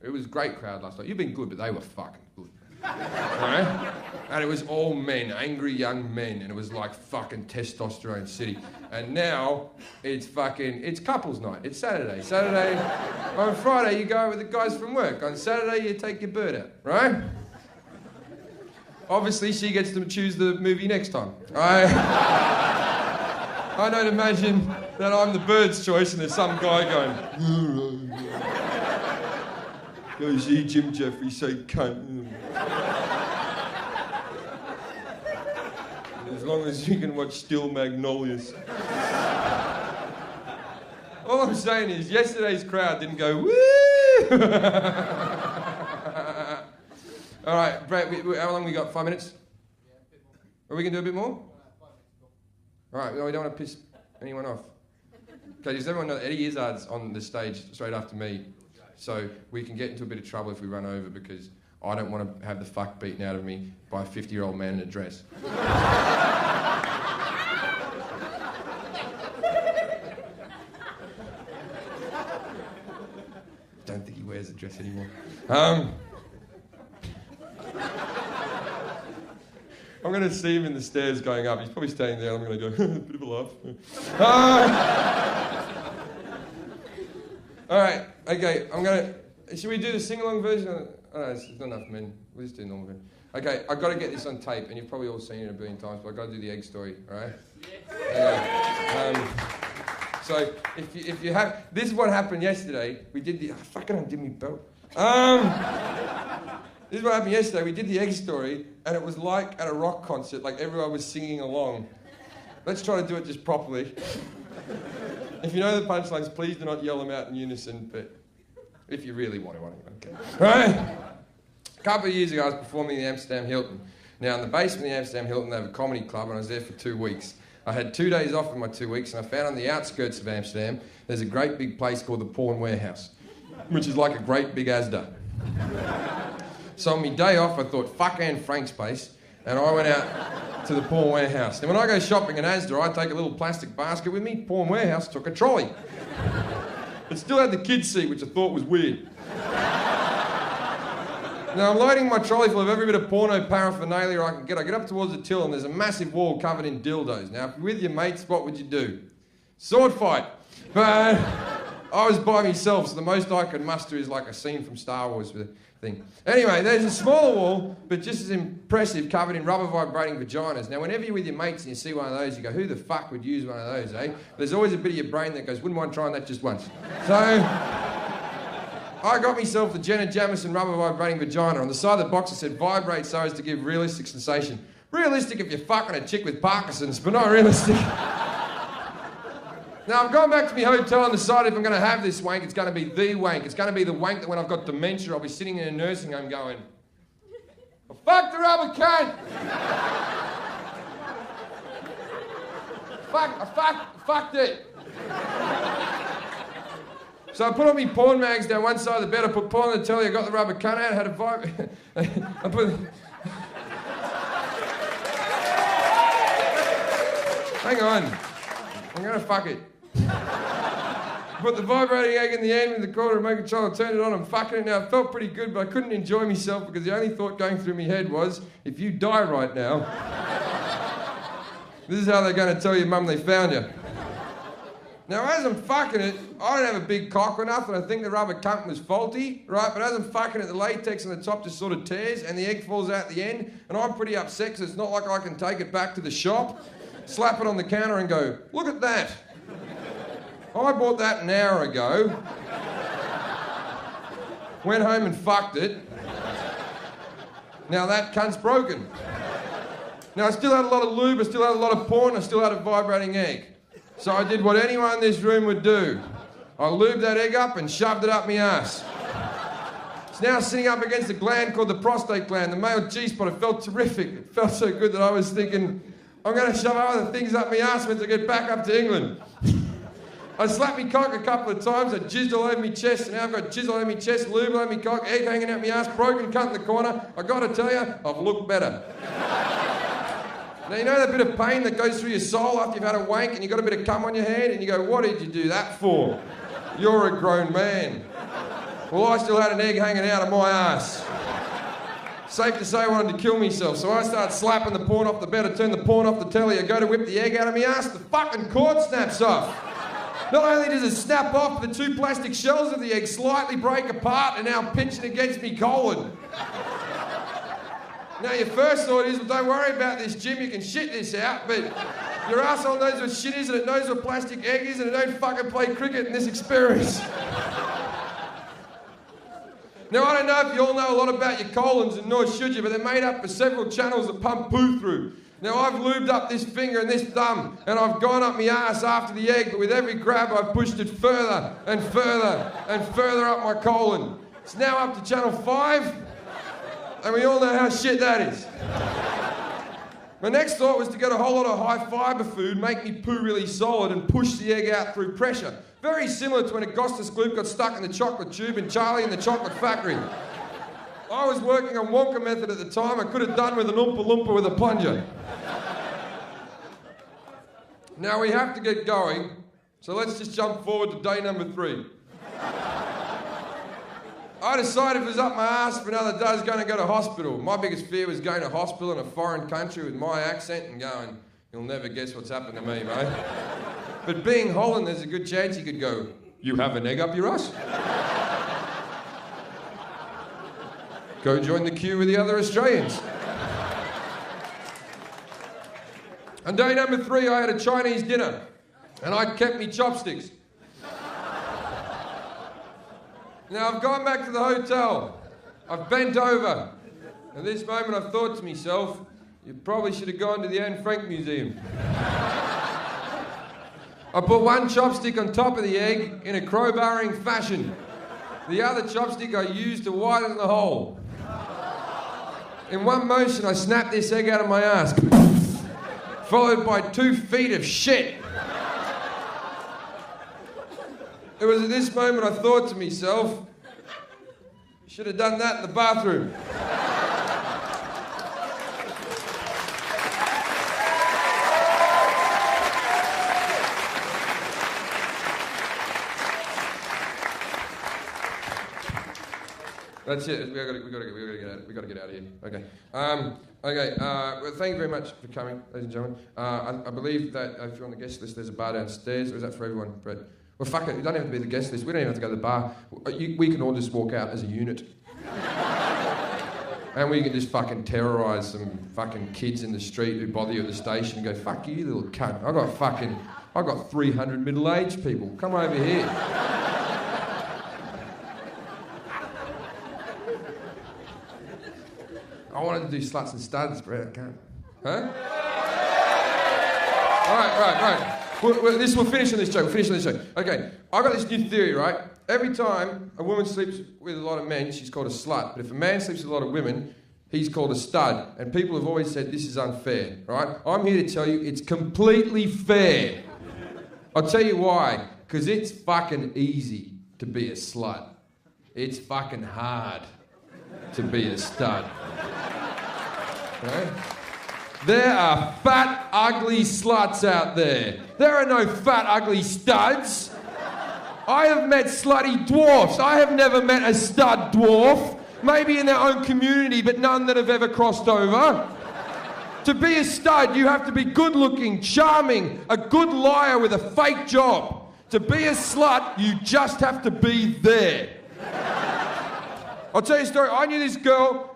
It was a great crowd last night. You've been good, but they were fucking good. Right? And it was all men, angry young men, and it was like fucking testosterone city. And now it's couples night. It's Saturday. On Friday you go out with the guys from work. On Saturday you take your bird out, right? Obviously she gets to choose the movie next time. I don't imagine that I'm the bird's choice and there's some guy going, go see Jim Jeffries say cunt. As long as you can watch Still Magnolias. All I'm saying is, yesterday's crowd didn't go, woo! All right, Brett, how long we got? 5 minutes? Yeah, a bit more. Are we going to do a bit more? 5 minutes. All right, well, we don't want to piss anyone off. Okay, does everyone know that Eddie Izzard's on the stage straight after me? So we can get into a bit of trouble if we run over because I don't want to have the fuck beaten out of me by a 50-year-old man in a dress. Don't think he wears a dress anymore. I'm going to see him in the stairs going up. He's probably standing there. I'm going to go, bit of a laugh. All right, okay, should we do the sing-along version? Oh, no, it's not enough men. We'll just do the normal version. Okay, I've got to get this on tape, and you've probably all seen it a billion times, but I've got to do the egg story, all right? Okay. So, if you have... This is what happened yesterday. We did the... fucking undid me belt. This is what happened yesterday. We did the egg story, and it was like at a rock concert, like everyone was singing along. Let's try to do it just properly. If you know the punchlines, please do not yell them out in unison, but if you really want to, okay. Right? A couple of years ago, I was performing in the Amsterdam Hilton. Now, in the basement of the Amsterdam Hilton, they have a comedy club, and I was there for 2 weeks. I had 2 days off in my 2 weeks, and I found on the outskirts of Amsterdam, there's a great big place called the Porn Warehouse, which is like a great big Asda. So on my day off, I thought, fuck Anne Frank's place, and I went out to the Porn Warehouse. Now, when I go shopping in Asda, I take a little plastic basket with me. Porn Warehouse took a trolley. It still had the kids' seat, which I thought was weird. Now, I'm loading my trolley full of every bit of porno paraphernalia I can get. I get up towards the till, and there's a massive wall covered in dildos. Now, if you're with your mates, what would you do? Sword fight. But I was by myself, so the most I could muster is like a scene from Star Wars with a thing. Anyway, there's a smaller wall, but just as impressive, covered in rubber vibrating vaginas. Now, whenever you're with your mates and you see one of those, you go, who the fuck would use one of those, eh? There's always a bit of your brain that goes, wouldn't mind trying that just once. So I got myself the Jenna Jameson rubber vibrating vagina. On the side of the box it said, vibrate so as to give realistic sensation. Realistic if you're fucking a chick with Parkinson's, but not realistic. Now, I'm going back to my hotel and decided if I'm going to have this wank, it's going to be the wank. It's going to be the wank that when I've got dementia, I'll be sitting in a nursing home going, well, fuck the rubber cunt! Fucked it. So I put all my porn mags down one side of the bed, I put porn on the telly, I got the rubber cunt out, had a vibe. I put... Hang on. I'm going to fuck it. Put the vibrating egg in the end with the quarter remote control, I turned it on, I'm fucking it now. It felt pretty good, but I couldn't enjoy myself because the only thought going through my head was, if you die right now, this is how they're going to tell your mum they found you. Now, as I'm fucking it, I don't have a big cock or nothing. I think the rubber cunt was faulty, right? But as I'm fucking it, the latex on the top just sort of tears and the egg falls out the end. And I'm pretty upset because it's not like I can take it back to the shop, slap it on the counter and go, look at that. I bought that an hour ago. Went home and fucked it. Now that cunt's broken. Now I still had a lot of lube, I still had a lot of porn, I still had a vibrating egg. So I did what anyone in this room would do. I lubed that egg up and shoved it up my ass. It's now sitting up against a gland called the prostate gland, the male G-spot. It felt terrific. It felt so good that I was thinking, I'm going to shove other things up my ass once I get back up to England. I slapped me cock a couple of times, I jizzed all over me chest, and now I've got jizz all over me chest, lube all over me cock, egg hanging out my ass, broken cunt in the corner. I got to tell you, I've looked better. Now, you know that bit of pain that goes through your soul after you've had a wank and you've got a bit of cum on your hand and you go, what did you do that for? You're a grown man. Well, I still had an egg hanging out of my ass. Safe to say I wanted to kill myself, so I start slapping the porn off the bed, I turn the porn off the telly, I go to whip the egg out of my ass, the fucking cord snaps off. Not only does it snap off, the two plastic shells of the egg slightly break apart and now pinching against me colon. Now your first thought is, well, don't worry about this, Jim, you can shit this out, but your asshole knows what shit is and it knows what plastic egg is and it don't fucking play cricket in this experience. Now I don't know if you all know a lot about your colons, and nor should you, but they're made up of several channels that pump poo through. Now I've lubed up this finger and this thumb and I've gone up my ass after the egg, but with every grab I've pushed it further and further and further up my colon. It's now up to channel 5. And we all know how shit that is. My next thought was to get a whole lot of high fibre food, make me poo really solid and push the egg out through pressure. Very similar to when Augustus Gloop got stuck in the chocolate tube in Charlie and the Chocolate Factory. I was working on Wonka method at the time. I could have done with an Oompa Loompa with a plunger. Now we have to get going, so let's just jump forward to day number 3. I decided if it was up my ass for another day, I was going to go to hospital. My biggest fear was going to hospital in a foreign country with my accent and going, you'll never guess what's happened to me, mate. But being Holland, there's a good chance you could go, you have an egg up your ass? Go join the queue with the other Australians. On day number 3, I had a Chinese dinner, and I kept me chopsticks. Now, I've gone back to the hotel. I've bent over. At this moment, I've thought to myself, you probably should have gone to the Anne Frank Museum. I put one chopstick on top of the egg in a crowbarring fashion. The other chopstick I used to widen the hole. In one motion, I snapped this egg out of my ass, followed by 2 feet of shit. It was at this moment I thought to myself, should have done that in the bathroom. That's it. We gotta get out of here. Okay. Well, thank you very much for coming, ladies and gentlemen. I believe that if you're on the guest list, there's a bar downstairs. Or is that for everyone, Brett? Well, fuck it. You don't have to be the guest list. We don't even have to go to the bar. We can all just walk out as a unit. And we can just fucking terrorise some fucking kids in the street who bother you at the station and go, fuck you, little cunt. I got 300 middle-aged people. Come over here. I wanted to do sluts and studs, Brett. I can't. Huh? Right. We'll finish on this joke. Okay, I got this new theory, right? Every time a woman sleeps with a lot of men, she's called a slut. But if a man sleeps with a lot of women, he's called a stud. And people have always said this is unfair, right? I'm here to tell you it's completely fair. I'll tell you why. Because it's fucking easy to be a slut. It's fucking hard to be a stud. Right? There are fat, ugly sluts out there. There are no fat, ugly studs. I have met slutty dwarfs. I have never met a stud dwarf. Maybe in their own community, but none that have ever crossed over. To be a stud, you have to be good-looking, charming, a good liar with a fake job. To be a slut, you just have to be there. I'll tell you a story. I knew this girl.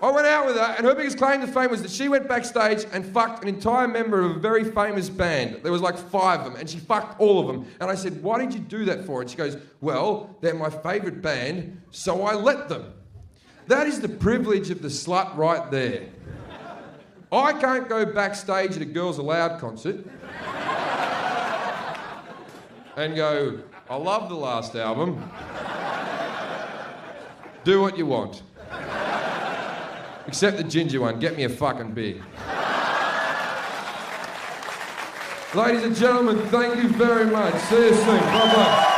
I went out with her, and her biggest claim to fame was that she went backstage and fucked an entire member of a very famous band. There was like 5 of them, and she fucked all of them. And I said, why did you do that for? And she goes, well, they're my favourite band, so I let them. That is the privilege of the slut right there. I can't go backstage at a Girls Aloud concert and go, I love the last album. Do what you want. Except the ginger one, get me a fucking beer. Ladies and gentlemen, thank you very much. See you soon. Bye-bye.